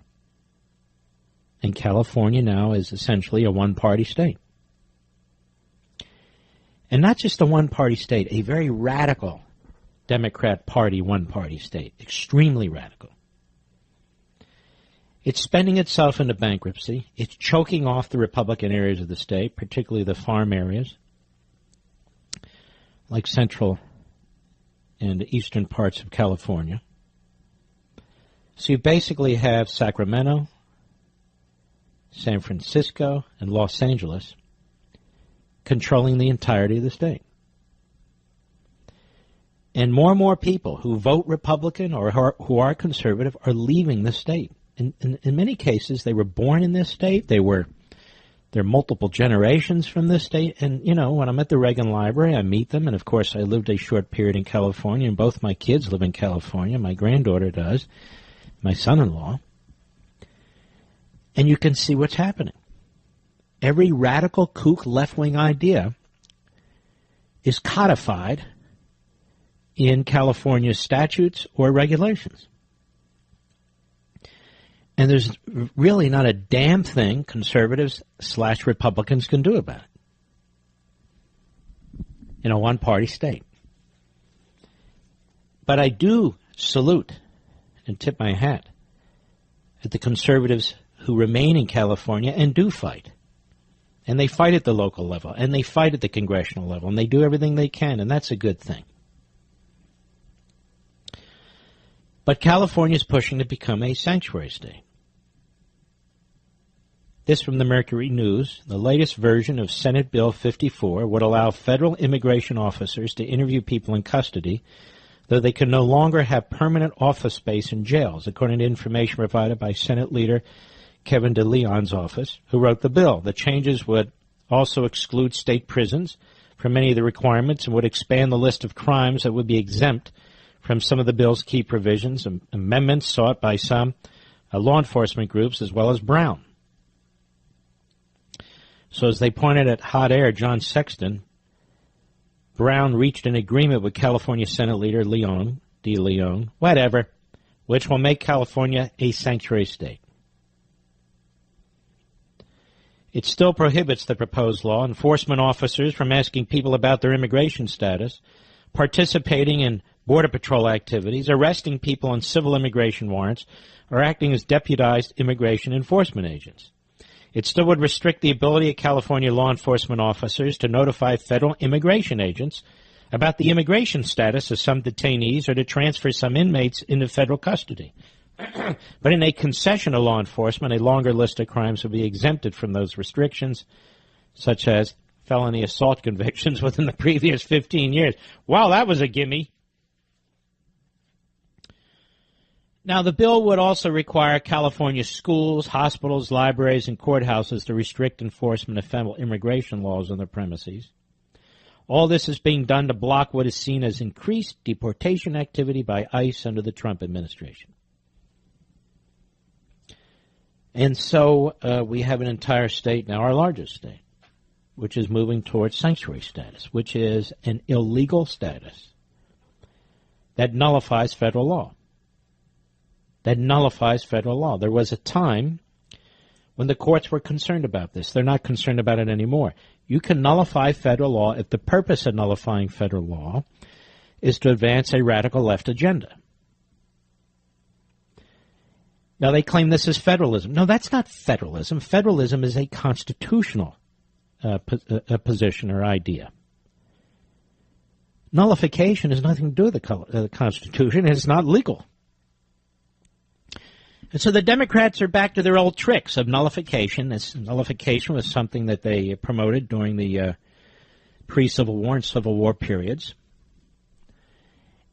And California now is essentially a one-party state. And not just a one-party state, a very radical Democrat Party one-party state, extremely radical. It's spending itself into bankruptcy. It's choking off the Republican areas of the state, particularly the farm areas, like central and eastern parts of California. So you basically have Sacramento, San Francisco, and Los Angeles controlling the entirety of the state. And more people who vote Republican or who are conservative are leaving the state. In many cases, they were born in this state. They're multiple generations from this state. And, you know, when I'm at the Reagan Library, I meet them. And, of course, I lived a short period in California, and both my kids live in California. My granddaughter does, my son-in-law. And you can see what's happening. Every radical kook left-wing idea is codified in California's statutes or regulations. And there's really not a damn thing conservatives/Republicans can do about it in a one-party state. But I do salute and tip my hat at the conservatives who remain in California and do fight. And they fight at the local level, and they fight at the congressional level, and they do everything they can, and that's a good thing. But California is pushing to become a sanctuary state. This from the Mercury News. The latest version of Senate Bill 54 would allow federal immigration officers to interview people in custody, though they can no longer have permanent office space in jails, according to information provided by Senate Leader Kevin DeLeon's office, who wrote the bill. The changes would also exclude state prisons from many of the requirements and would expand the list of crimes that would be exempt from some of the bill's key provisions, amendments sought by some law enforcement groups as well as Brown. So as they pointed at Hot Air, John Sexton, Brown reached an agreement with California Senate Leader DeLeon, which will make California a sanctuary state. It still prohibits the proposed law enforcement officers from asking people about their immigration status, participating in Border Patrol activities, arresting people on civil immigration warrants, or acting as deputized immigration enforcement agents. It still would restrict the ability of California law enforcement officers to notify federal immigration agents about the immigration status of some detainees or to transfer some inmates into federal custody. But in a concession of law enforcement, a longer list of crimes would be exempted from those restrictions, such as felony assault convictions within the previous 15 years. Wow, that was a gimme. Now, the bill would also require California schools, hospitals, libraries, and courthouses to restrict enforcement of federal immigration laws on their premises. All this is being done to block what is seen as increased deportation activity by ICE under the Trump administration. And so we have an entire state, now our largest state, which is moving towards sanctuary status, which is an illegal status that nullifies federal law. That nullifies federal law. There was a time when the courts were concerned about this. They're not concerned about it anymore. You can nullify federal law if the purpose of nullifying federal law is to advance a radical left agenda. Now, they claim this is federalism. No, that's not federalism. Federalism is a constitutional position or idea. Nullification has nothing to do with the Constitution. It's not legal. And so the Democrats are back to their old tricks of nullification. This nullification was something that they promoted during the pre-Civil War and Civil War periods.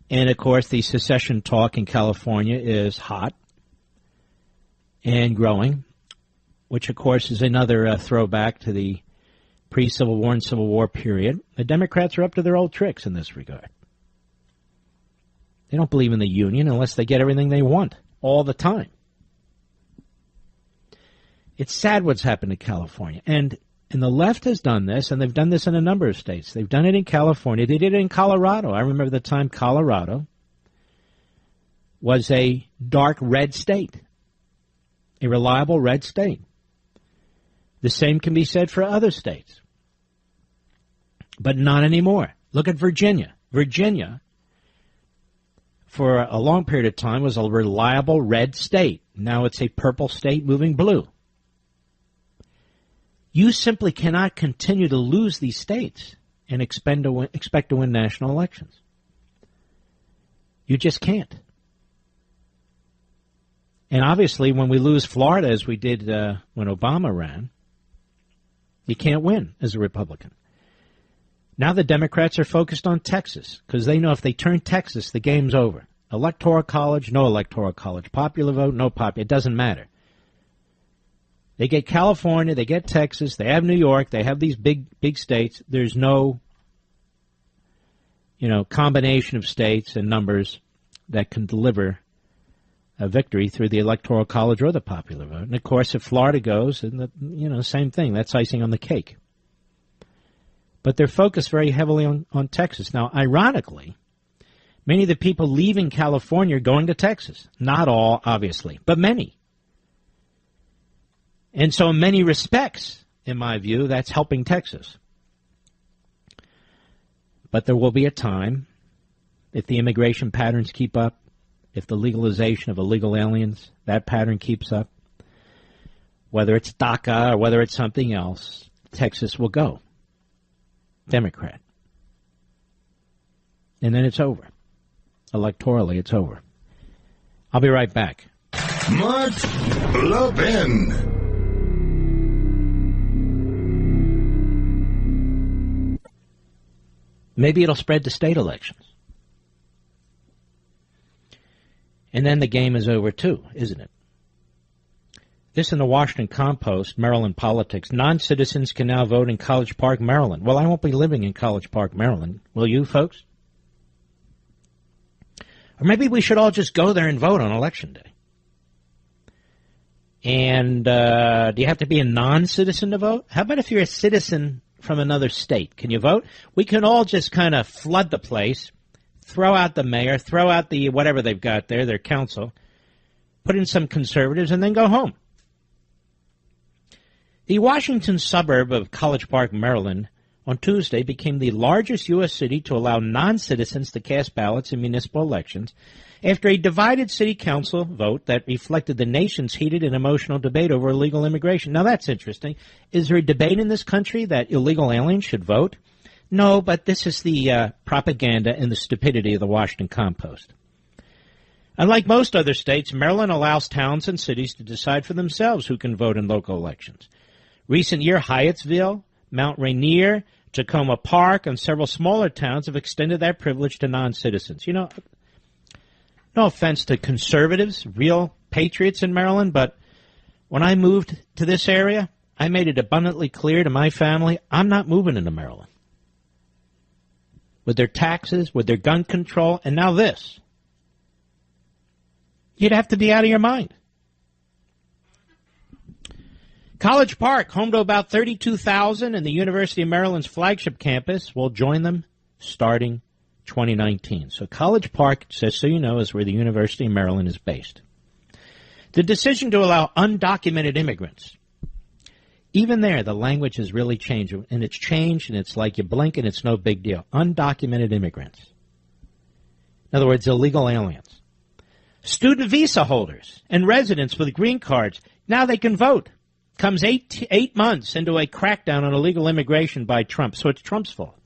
And, of course, the secession talk in California is hot and growing, which, of course, is another throwback to the pre-Civil War and Civil War period. The Democrats are up to their old tricks in this regard. They don't believe in the Union unless they get everything they want all the time. It's sad what's happened to California. And the left has done this, and they've done this in a number of states. They've done it in California. They did it in Colorado. I remember the time Colorado was a dark red state, a reliable red state. The same can be said for other states, but not anymore. Look at Virginia. Virginia, for a long period of time, was a reliable red state. Now it's a purple state moving blue. You simply cannot continue to lose these states and expect to win national elections. You just can't. And obviously, when we lose Florida, as we did when Obama ran, you can't win as a Republican. Now the Democrats are focused on Texas because they know if they turn Texas, the game's over. Electoral college, no electoral college. Popular vote, no popular. It doesn't matter. They get California, they get Texas, they have New York, they have these big states. There's no, combination of states and numbers that can deliver a victory through the Electoral College or the popular vote. And, of course, if Florida goes, then same thing. That's icing on the cake. But they're focused very heavily on Texas. Now, ironically, many of the people leaving California are going to Texas. Not all, obviously, but many. And so in many respects, in my view, that's helping Texas. But there will be a time, if the immigration patterns keep up, if the legalization of illegal aliens, that pattern keeps up, whether it's DACA or whether it's something else, Texas will go Democrat. And then it's over. Electorally, it's over. I'll be right back. Mark Levin. Maybe it'll spread to state elections. And then the game is over, too, isn't it? This in the Washington Compost, Maryland politics. Non-citizens can now vote in College Park, Maryland. Well, I won't be living in College Park, Maryland. Will you, folks? Or maybe we should all just go there and vote on Election Day. And do you have to be a non-citizen to vote? How about if you're a citizen from another state? Can you vote? We can all just kind of flood the place, throw out the mayor, throw out the whatever they've got there, their council, put in some conservatives, and then go home. The Washington suburb of College Park, Maryland, on Tuesday, became the largest U.S. city to allow non-citizens to cast ballots in municipal elections after a divided city council vote that reflected the nation's heated and emotional debate over illegal immigration. Now, that's interesting. Is there a debate in this country that illegal aliens should vote? No, but this is the propaganda and the stupidity of the Washington Compost. Unlike most other states, Maryland allows towns and cities to decide for themselves who can vote in local elections. Recent year, Hyattsville, Mount Rainier, Tacoma Park, and several smaller towns have extended that privilege to non-citizens. You know, no offense to conservatives, real patriots in Maryland, but when I moved to this area, I made it abundantly clear to my family, I'm not moving into Maryland. With their taxes, with their gun control, and now this. You'd have to be out of your mind. College Park, home to about 32,000 and the University of Maryland's flagship campus, will join them starting 2019. So College Park, just so you know, is where the University of Maryland is based. The decision to allow undocumented immigrants, even there, the language has really changed, and it's changed, and it's like you blink and it's no big deal. Undocumented immigrants. In other words, illegal aliens. Student visa holders and residents with green cards, now they can vote. Comes eight months into a crackdown on illegal immigration by Trump, so it's Trump's fault.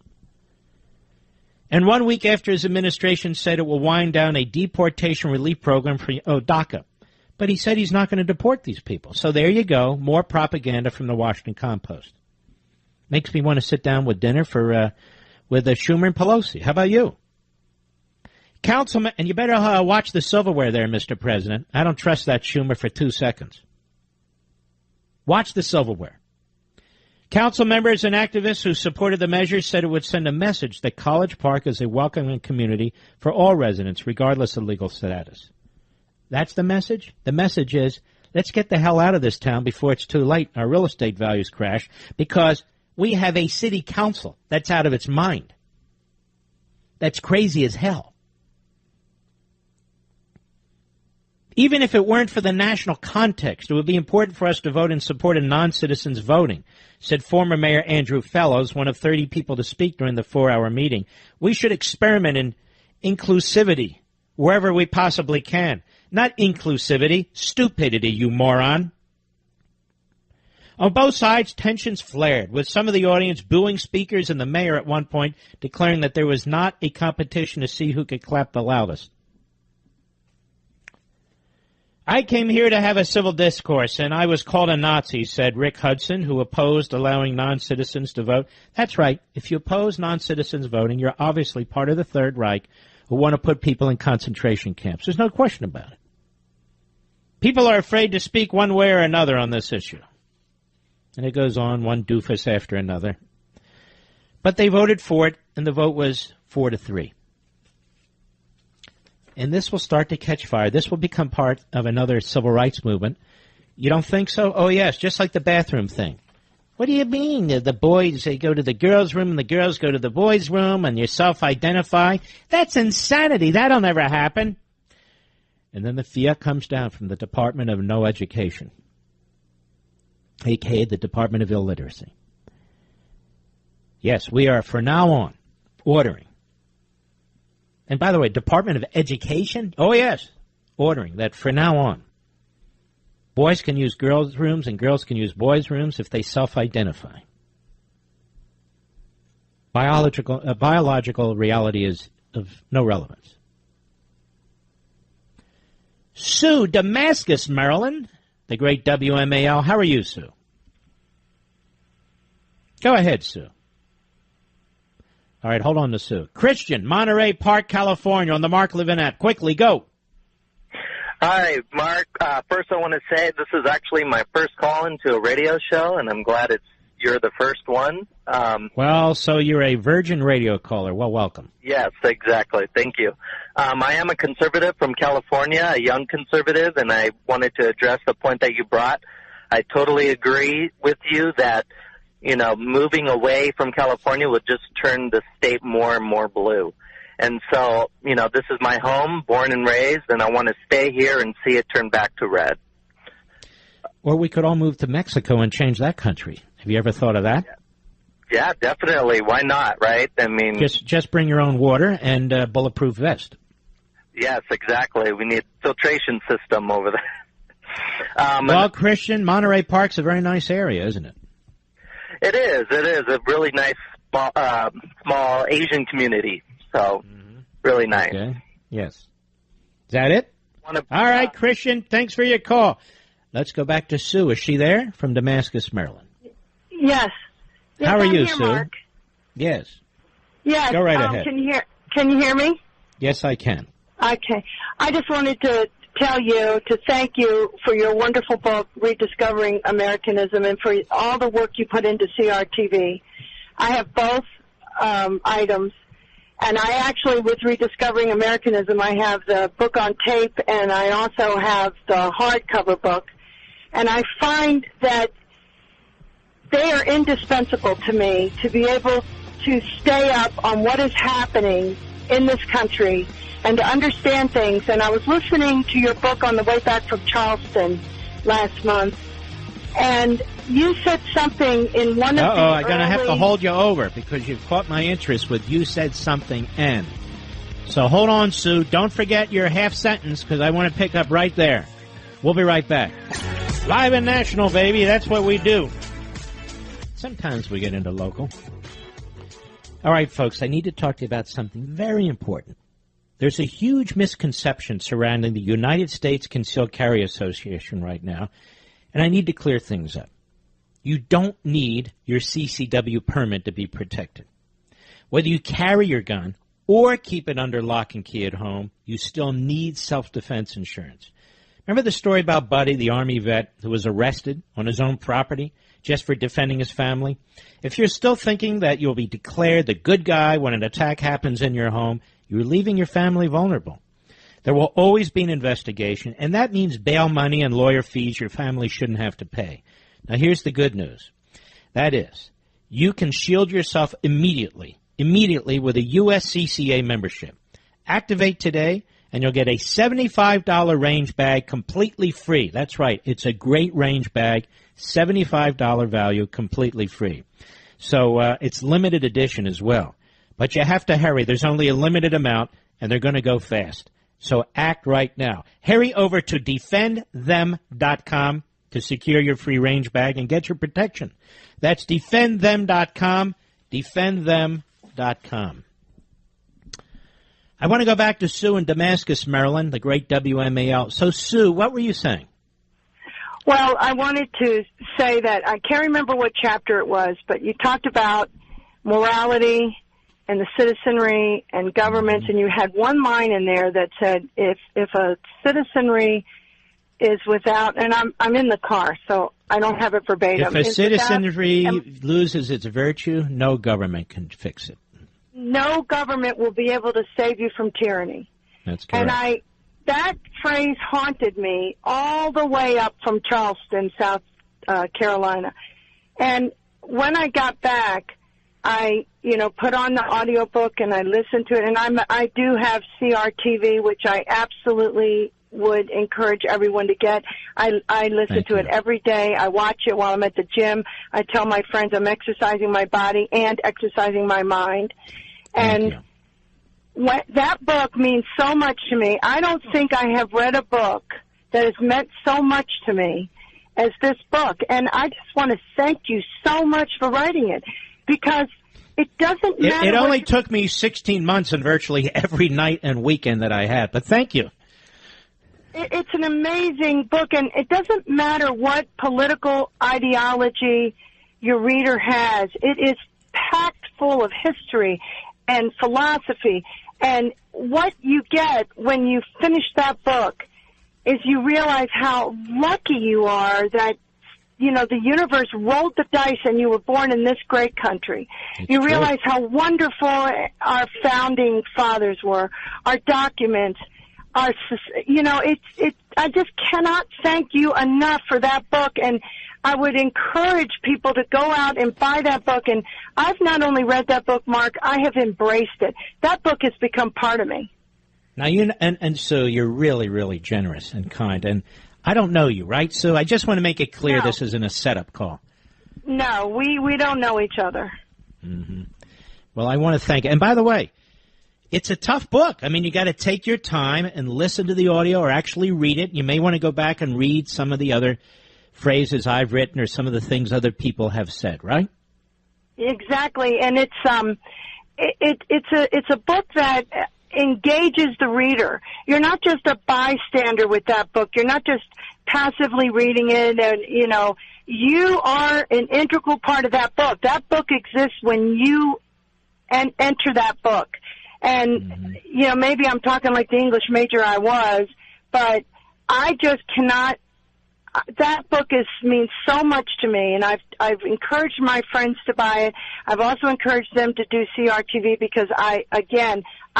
And 1 week after his administration said it will wind down a deportation relief program for DACA. But he said he's not going to deport these people. So there you go, more propaganda from the Washington Compost. Makes me want to sit down with dinner with Schumer and Pelosi. How about you? Councilman, and you better watch the silverware there, Mr. President. I don't trust that Schumer for 2 seconds. Watch the silverware. Council members and activists who supported the measures said it would send a message that College Park is a welcoming community for all residents, regardless of legal status. That's the message? The message is, let's get the hell out of this town before it's too late. Our real estate values crash because we have a city council that's out of its mind. That's crazy as hell. Even if it weren't for the national context, it would be important for us to vote in support of non-citizens voting, said former Mayor Andrew Fellows, one of 30 people to speak during the 4-hour meeting. We should experiment in inclusivity wherever we possibly can. Not inclusivity, stupidity, you moron. On both sides, tensions flared, with some of the audience booing speakers and the mayor at one point declaring that there was not a competition to see who could clap the loudest. I came here to have a civil discourse, and I was called a Nazi, said Rick Hudson, who opposed allowing non-citizens to vote. That's right. If you oppose non-citizens voting, you're obviously part of the Third Reich who want to put people in concentration camps. There's no question about it. People are afraid to speak one way or another on this issue. And it goes on, one doofus after another. But they voted for it, and the vote was 4-3. And this will start to catch fire. This will become part of another civil rights movement. You don't think so? Oh, yes, just like the bathroom thing. What do you mean? The boys, they go to the girls' room, and the girls go to the boys' room, and you self-identify? That's insanity. That'll never happen. And then the fiat comes down from the Department of No Education, a.k.a. the Department of Illiteracy. Yes, we are, for now on, ordering. And by the way, Department of Education? Oh, yes, ordering that for now on, boys can use girls' rooms and girls can use boys' rooms if they self-identify. Biological reality is of no relevance. Sue, Damascus, Maryland, the great WMAL. How are you, Sue? Go ahead, Sue. All right, hold on to Sue. Christian, Monterey Park, California, on the Mark Levin app. Quickly, go. Hi, Mark. First, I want to say this is actually my first call into a radio show, and I'm glad you're the first one. Well, so you're a Virgin radio caller. Well, welcome. Yes, exactly. Thank you. I am a conservative from California, a young conservative, and I wanted to address the point that you brought. I totally agree with you that, you know, moving away from California would just turn the state more and more blue. And so, you know, this is my home, born and raised, and I want to stay here and see it turn back to red. Or we could all move to Mexico and change that country. Have you ever thought of that? Yeah, definitely. Why not, right? I mean, Just bring your own water and a bulletproof vest. yes, exactly. We need a filtration system over there. Well, Christian, Monterey Park's a very nice area, isn't it? It is. It is a really nice small Asian community. So, really nice. Okay. Yes. Is that it? All right, Christian, thanks for your call. Let's go back to Sue. Is she there? From Damascus, Maryland. Yes. Yes, How are I'm you, here, Sue? Mark. Yes. Yes. Go right ahead. Can you hear me? Yes, I can. Okay. I just wanted to tell you to thank you for your wonderful book, Rediscovering Americanism, and for all the work you put into CRTV. I have both items, and I actually, with Rediscovering Americanism, I have the book on tape, and I also have the hardcover book, and I find that they are indispensable to me to be able to stay up on what is happening in this country and to understand things. And I was listening to your book on the way back from Charleston last month, and you said something in one of the I'm going to have to hold you over because you've caught my interest with you said something and. So hold on, Sue. Don't forget your half sentence because I want to pick up right there. We'll be right back. Live and national, baby. That's what we do. Sometimes we get into local. All right, folks, I need to talk to you about something very important. There's a huge misconception surrounding the United States Concealed Carry Association right now, and I need to clear things up. You don't need your CCW permit to be protected. Whether you carry your gun or keep it under lock and key at home, you still need self-defense insurance. Remember the story about Buddy, the Army vet, who was arrested on his own property just for defending his family? If you're still thinking that you'll be declared the good guy when an attack happens in your home, you're leaving your family vulnerable. There will always be an investigation, and that means bail money and lawyer fees your family shouldn't have to pay. Now, here's the good news. That is, you can shield yourself immediately with a USCCA membership. Activate today, and you'll get a $75 range bag completely free. That's right. It's a great range bag, $75 value, completely free. So it's limited edition as well. But you have to hurry. There's only a limited amount, and they're going to go fast. So act right now. Hurry over to defendthem.com to secure your free range bag and get your protection. That's defendthem.com, defendthem.com. I want to go back to Sue in Damascus, Maryland, the great WMAL. So, Sue, what were you saying? Well, I wanted to say that I can't remember what chapter it was, but you talked about morality and the citizenry and governments, and you had one line in there that said if a citizenry is without, and I'm in the car, so I don't have it verbatim. If a citizenry loses its virtue, no government can fix it. No government will be able to save you from tyranny. That's correct. And that phrase haunted me all the way up from Charleston, South Carolina. And when I got back, I, put on the audiobook and I listened to it. And I do have CRTV, which I absolutely would encourage everyone to get. I listen to it every day. I watch it while I'm at the gym. I tell my friends I'm exercising my body and exercising my mind. And that book means so much to me. I don't think I have read a book that has meant so much to me as this book. And I just want to thank you so much for writing it, because it doesn't matter. It only took me 16 months and virtually every night and weekend that I had. But thank you. It's an amazing book, and it doesn't matter what political ideology your reader has. It is packed full of history and philosophy. And what you get when you finish that book is you realize how lucky you are that, the universe rolled the dice and you were born in this great country. You realize how wonderful our founding fathers were, our documents, I just cannot thank you enough for that book. And I would encourage people to go out and buy that book. And I've not only read that book, Mark, I have embraced it. That book has become part of me. Now, and Sue, you're really, really generous and kind. And I don't know you, right, Sue? I just want to make it clear this isn't a setup call. No, we don't know each other. Well, I want to thank you. And by the way, it's a tough book. I mean, you got to take your time and listen to the audio or actually read it. You may want to go back and read some of the other phrases I've written or some of the things other people have said, right? Exactly, and it's a book that engages the reader. You're not just a bystander with that book. You're not just passively reading it, and you are an integral part of that book. That book exists when you enter that book. And maybe I'm talking like the English major I was, but I just cannot. That book means so much to me, and I've encouraged my friends to buy it. I've also encouraged them to do CRTV because I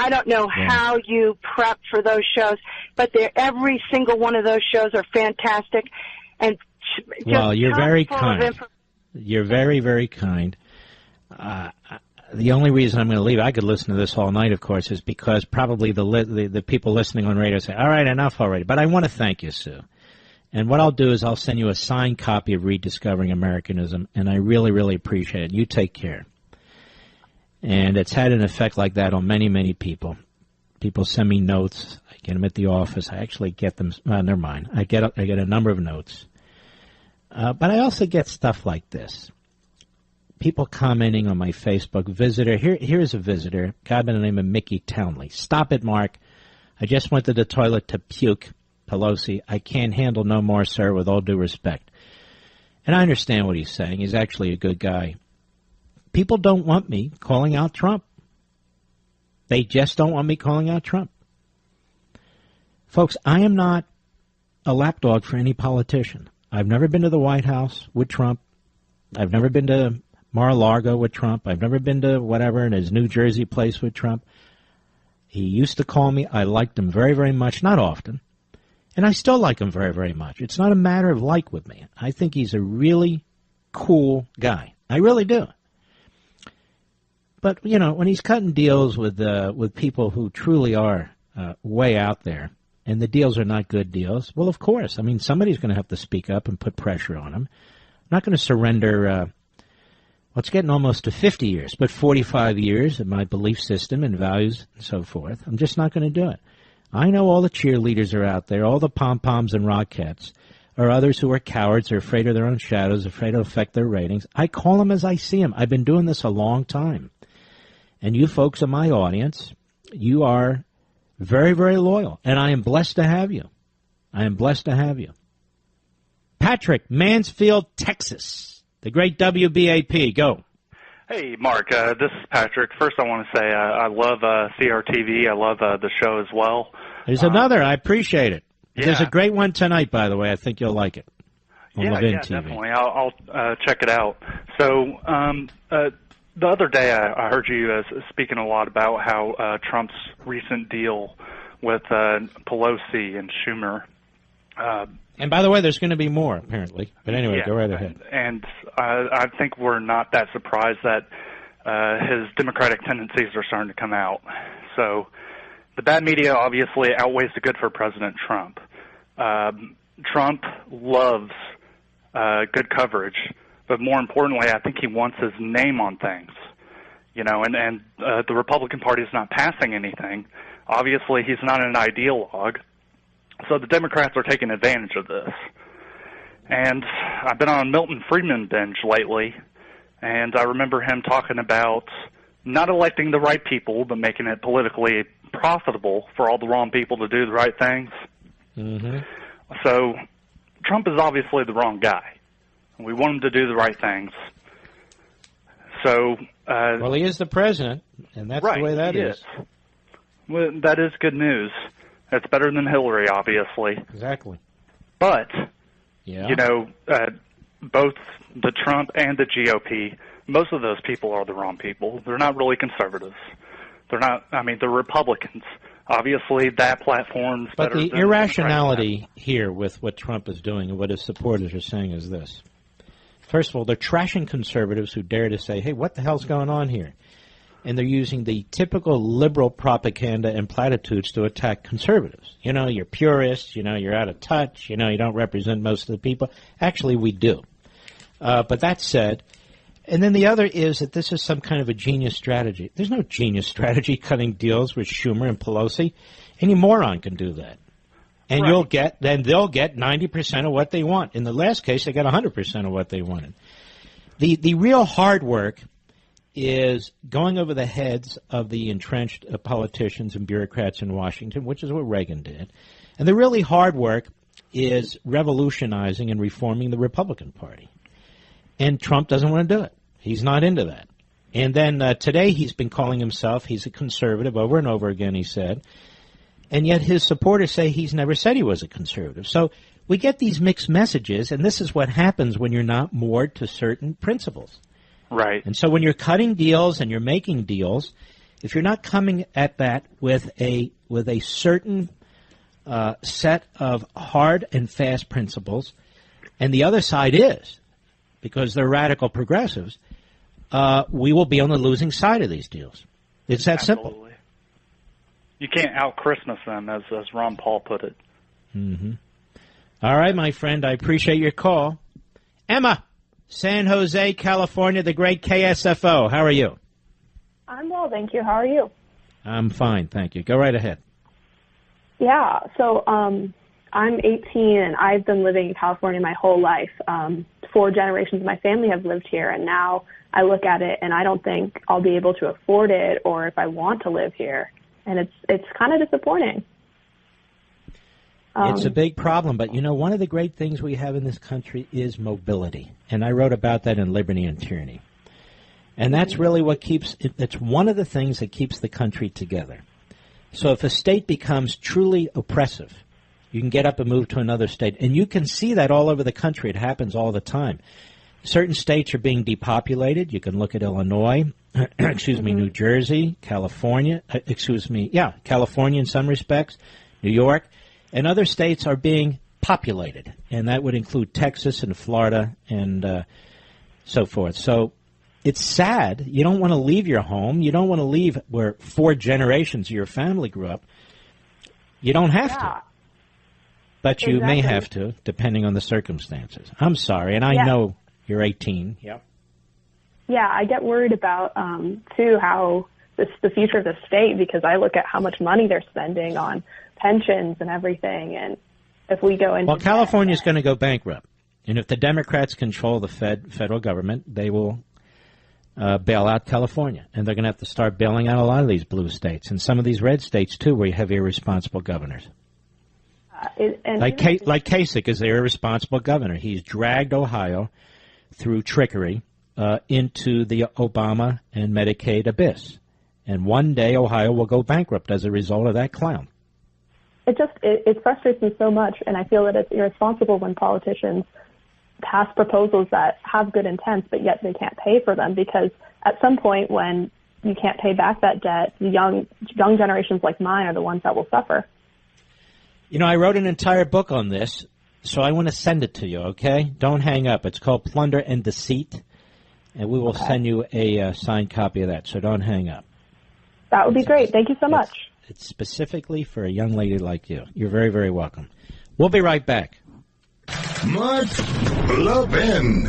don't know how you prep for those shows, but every single one of those shows are fantastic. And well, you're very kind. You're very, very kind. The only reason I'm going to leave, I could listen to this all night, of course, is because probably the people listening on radio say, all right, enough already. But I want to thank you, Sue. And what I'll do is I'll send you a signed copy of Rediscovering Americanism, and I really, really appreciate it. You take care. And it's had an effect like that on many, many people. People send me notes. I get them at the office. I actually get them. Never mind. I get a number of notes. But I also get stuff like this. People commenting on my Facebook. Visitor. Here's a visitor. A guy by the name of Mickey Townley. Stop it, Mark. I just went to the toilet to puke. Pelosi, I can't handle no more, sir, with all due respect. And I understand what he's saying. He's actually a good guy. People don't want me calling out Trump. They just don't want me calling out Trump. Folks, I am not a lapdog for any politician. I've never been to the White House with Trump. I've never been to Mar-a-Lago with Trump. I've never been to whatever in his New Jersey place with Trump. He used to call me. I liked him very, very much. Not often. And I still like him very, very much. It's not a matter of like with me. I think he's a really cool guy. I really do. But, when he's cutting deals with people who truly are way out there, and the deals are not good deals, well, of course. I mean, somebody's going to have to speak up and put pressure on him. I'm not going to surrender, it's getting almost to 50 years, but 45 years of my belief system and values and so forth. I'm just not going to do it. I know all the cheerleaders are out there, all the pom-poms and Rockettes, or others who are cowards, are afraid of their own shadows, afraid to affect their ratings. I call them as I see them. I've been doing this a long time. And you folks in my audience, you are very, very loyal. And I am blessed to have you. I am blessed to have you. Patrick, Mansfield, Texas. The great WBAP. Go. Hey, Mark, this is Patrick. First, I want to say I love CRTV. I love the show as well. There's another. I appreciate it. Yeah. There's a great one tonight, by the way. I think you'll like it on Levin TV. Definitely. I'll check it out. So the other day I heard you speaking a lot about how Trump's recent deal with Pelosi and Schumer. And by the way, there's going to be more, apparently. But anyway, go right ahead. And I think we're not that surprised that his Democratic tendencies are starting to come out. So the bad media obviously outweighs the good for President Trump. Trump loves good coverage, but more importantly, I think he wants his name on things. And the Republican Party is not passing anything. Obviously, he's not an ideologue. So the Democrats are taking advantage of this. And I've been on a Milton Friedman binge lately, and I remember him talking about not electing the right people, but making it politically profitable for all the wrong people to do the right things. Mm-hmm. So Trump is obviously the wrong guy. We want him to do the right things. So well, he is the president, and that's the way that is. Well, that is good news. It's better than Hillary, obviously. Exactly. But, both the Trump and the GOP, most of those people are the wrong people. They're not really conservatives. They're Republicans. Obviously, that platform's but better than the irrationality here with what Trump is doing and what his supporters are saying is this. First of all, they're trashing conservatives who dare to say, hey, what the hell's going on here? And they're using the typical liberal propaganda and platitudes to attack conservatives. You're purists, you're out of touch, you don't represent most of the people. Actually, we do. But that said, And then the other is that this is some kind of a genius strategy. There's no genius strategy cutting deals with Schumer and Pelosi. Any moron can do that. And Right. they'll get 90% of what they want. In the last case, they got 100% of what they wanted. The real hard work is going over the heads of the entrenched politicians and bureaucrats in Washington, which is what Reagan did. And the really hard work is revolutionizing and reforming the Republican Party. And Trump doesn't want to do it. He's not into that. And then today he's been calling himself, he's a conservative over and over again, he said. And yet his supporters say he's never said he was a conservative. So we get these mixed messages, and this is what happens when you're not moored to certain principles. Right. And so when you're cutting deals and you're making deals, if you're not coming at that with a certain set of hard and fast principles, and the other side is, because they're radical progressives, we will be on the losing side of these deals. It's that simple. Absolutely. You can't out-Christmas them, as Ron Paul put it. Mm-hmm. All right, my friend, I appreciate your call. Emma, San Jose, California, the great KSFO. How are you? I'm well, thank you. How are you? I'm fine, thank you. Go right ahead. Yeah, so I'm 18, and I've been living in California my whole life. 4 generations of my family have lived here, and now I look at it, and I don't think I'll be able to afford it or if I want to live here. And it's kind of disappointing. It's a big problem, but, you know, one of the great things we have in this country is mobility. And I wrote about that in Liberty and Tyranny. And that's really what it's one of the things that keeps the country together. So if a state becomes truly oppressive, you can get up and move to another state. And you can see that all over the country. It happens all the time. Certain states are being depopulated. You can look at Illinois, New Jersey, California, California in some respects, New York. And other states are being populated, and that would include Texas and Florida and so forth. So it's sad. You don't want to leave your home. You don't want to leave where 4 generations of your family grew up. You don't have to. But you may have to, depending on the circumstances. I'm sorry, and I know you're 18. Yep. Yeah, I get worried about, too, how the future of the state, because I look at how much money they're spending on pensions and everything, and if we go into... Well, California's going to go bankrupt, and if the Democrats control the federal government, they will bail out California, and they're going to have to start bailing out a lot of these blue states, and some of these red states, too, where you have irresponsible governors. Like Kasich is the irresponsible governor. He's dragged Ohio through trickery into the Obama and Medicaid abyss. And one day Ohio will go bankrupt as a result of that clown. It frustrates me so much, and I feel that it's irresponsible when politicians pass proposals that have good intents, but yet they can't pay for them, because at some point when you can't pay back that debt, the young generations like mine are the ones that will suffer. You know, I wrote an entire book on this, so I want to send it to you, okay? Don't hang up. It's called Plunder and Deceit, and we will send you a signed copy of that, so don't hang up. That would be great. Thank you so much. It's specifically for a young lady like you. You're very, very welcome. We'll be right back. Mark Levin.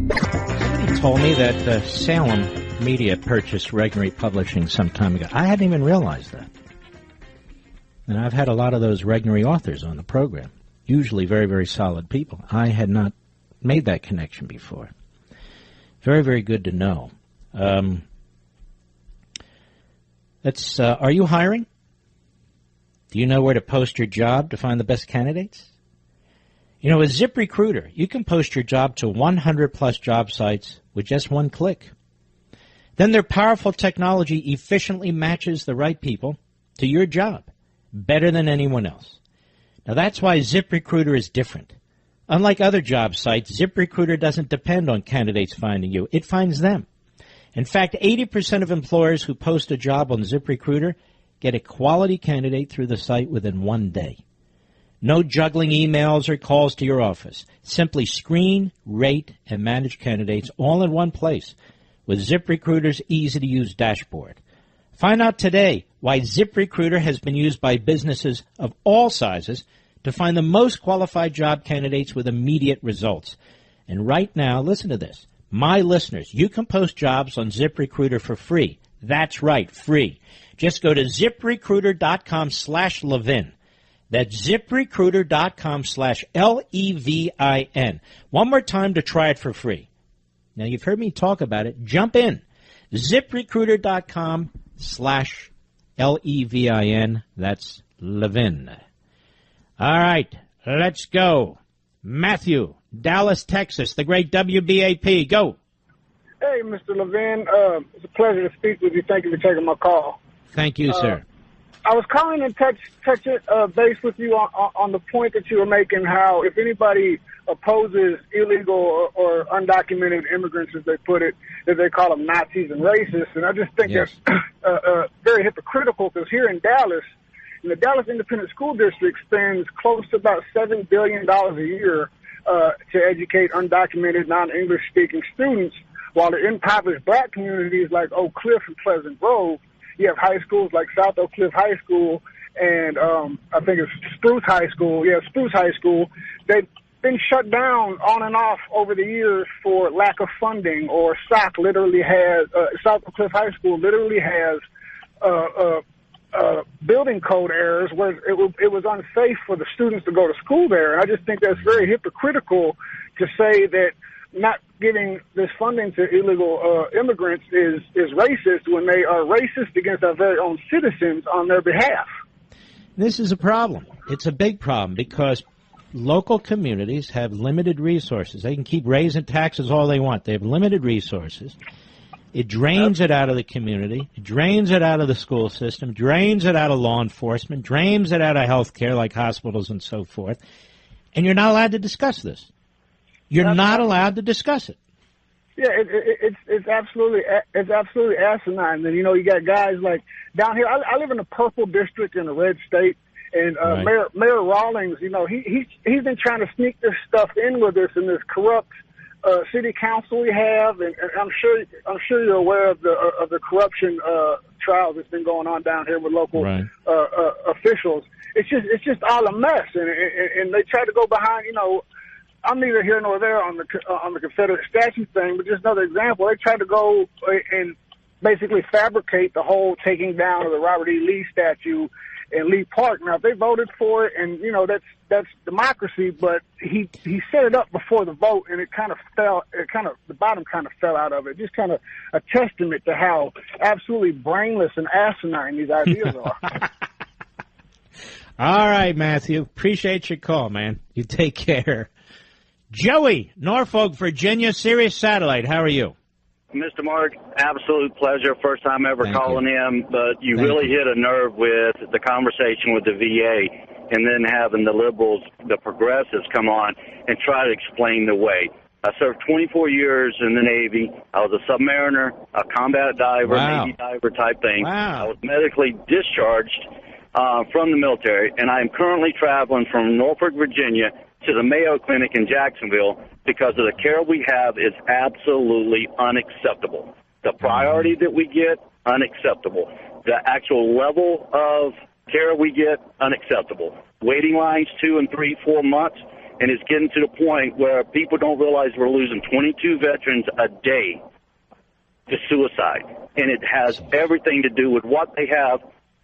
Somebody told me that Salem Media purchased Regnery Publishing some time ago. I hadn't even realized that. And I've had a lot of those Regnery authors on the program. Usually very, very solid people. I had not made that connection before. Very, very good to know. Are you hiring? Do you know where to post your job to find the best candidates? You know, with ZipRecruiter, you can post your job to 100-plus job sites with just one click. Then their powerful technology efficiently matches the right people to your job better than anyone else. Now, that's why ZipRecruiter is different. Unlike other job sites, ZipRecruiter doesn't depend on candidates finding you. It finds them. In fact, 80% of employers who post a job on ZipRecruiter get a quality candidate through the site within 1 day. No juggling emails or calls to your office. Simply screen, rate, and manage candidates all in one place with ZipRecruiter's easy-to-use dashboard. Find out today why ZipRecruiter has been used by businesses of all sizes to find the most qualified job candidates with immediate results. And right now, listen to this. My listeners, you can post jobs on ZipRecruiter for free. That's right, free. Just go to ZipRecruiter.com/Levin. That's ZipRecruiter.com/Levin. One more time to try it for free. Now, you've heard me talk about it. Jump in. ZipRecruiter.com/Levin. That's Levin. All right, let's go. Matthew, Dallas, Texas, the great WBAP. Go. Hey, Mr. Levin. It's a pleasure to speak with you. Thank you for taking my call. Thank you, sir. I was calling and touch base with you on the point that you were making, how if anybody opposes illegal or undocumented immigrants, as they put it, that they call them Nazis and racists. And I just think that's very hypocritical, because here in Dallas, the Dallas Independent School District spends close to about $7 billion a year to educate undocumented, non-English speaking students, while in impoverished black communities like Oak Cliff and Pleasant Grove, you have high schools like South Oak Cliff High School and I think it's Spruce High School. Yeah, Spruce High School. They've been shut down on and off over the years for lack of funding, or South Oak Cliff High School literally has building code errors where it was unsafe for the students to go to school there. And I just think that's very hypocritical to say that not giving this funding to illegal immigrants is racist when they are racist against our very own citizens on their behalf. This is a problem. It's a big problem because local communities have limited resources. They can keep raising taxes all they want. They have limited resources. It drains it out of the community. It drains it out of the school system, drains it out of law enforcement, drains it out of health care like hospitals and so forth. And you're not allowed to discuss this. You're not allowed to discuss it. Yeah, it's absolutely asinine. And you got guys like down here. I live in the purple district in a red state, and Mayor Rawlings, he's been trying to sneak this stuff in with us in this corrupt city council we have, and I'm sure you're aware of the corruption trial that's been going on down here with local officials. It's just all a mess, and they try to go behind. I'm neither here nor there on the Confederate statue thing, but just another example. They tried to go and basically fabricate the whole taking down of the Robert E. Lee statue in Lee Park. Now, they voted for it, and that's democracy. But he set it up before the vote, and it kind of fell. The bottom kind of fell out of it. Just kind of a testament to how absolutely brainless and asinine these ideas are. All right, Matthew. Appreciate your call, man. You take care. Joey, Norfolk, Virginia, Sirius Satellite. How are you? Mr. Mark, absolute pleasure. First time ever calling in, but you really hit a nerve with the conversation with the VA and then having the liberals, the progressives come on and try to explain the way. I served 24 years in the Navy. I was a submariner, a combat diver, Navy diver type thing. I was medically discharged from the military, and I am currently traveling from Norfolk, Virginia to the Mayo Clinic in Jacksonville because of the care we have is absolutely unacceptable. The priority that we get, unacceptable. The actual level of care we get, unacceptable. Waiting lines 2 and 3, 4 months, and it's getting to the point where people don't realize we're losing 22 veterans a day to suicide. And it has everything to do with what they have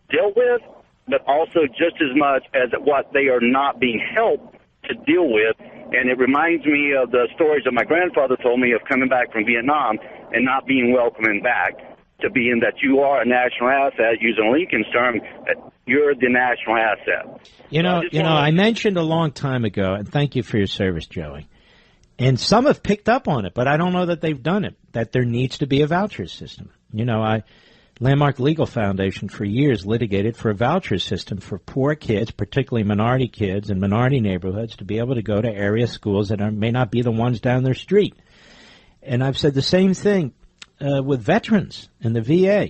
dealt with, but also just as much as what they are not being helped to deal with. And it reminds me of the stories that my grandfather told me of coming back from Vietnam and not being welcoming back, to being that you are a national asset, using Lincoln's term, that you're the national asset. I mentioned a long time ago, and thank you for your service, Joey, and some have picked up on it, but I don't know that they've done it, that there needs to be a voucher system. Landmark Legal Foundation for years litigated for a voucher system for poor kids, particularly minority kids in minority neighborhoods, to be able to go to area schools that may not be the ones down their street. And I've said the same thing with veterans and the VA.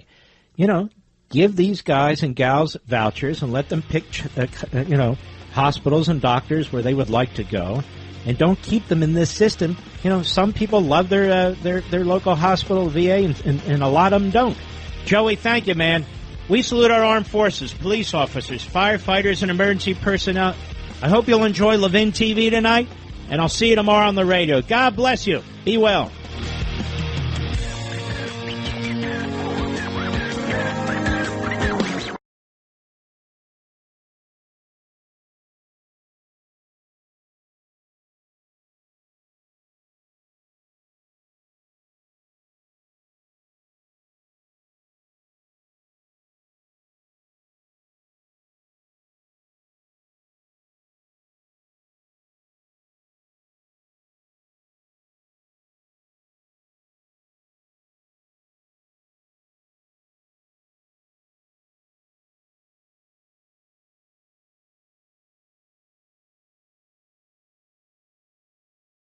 Give these guys and gals vouchers and let them pick, hospitals and doctors where they would like to go, and don't keep them in this system. Some people love their local hospital, VA, and a lot of them don't. Joey, thank you, man. We salute our armed forces, police officers, firefighters, and emergency personnel I hope you'll enjoy Levin TV tonight, and I'll see you tomorrow on the radio. God bless you. Be well.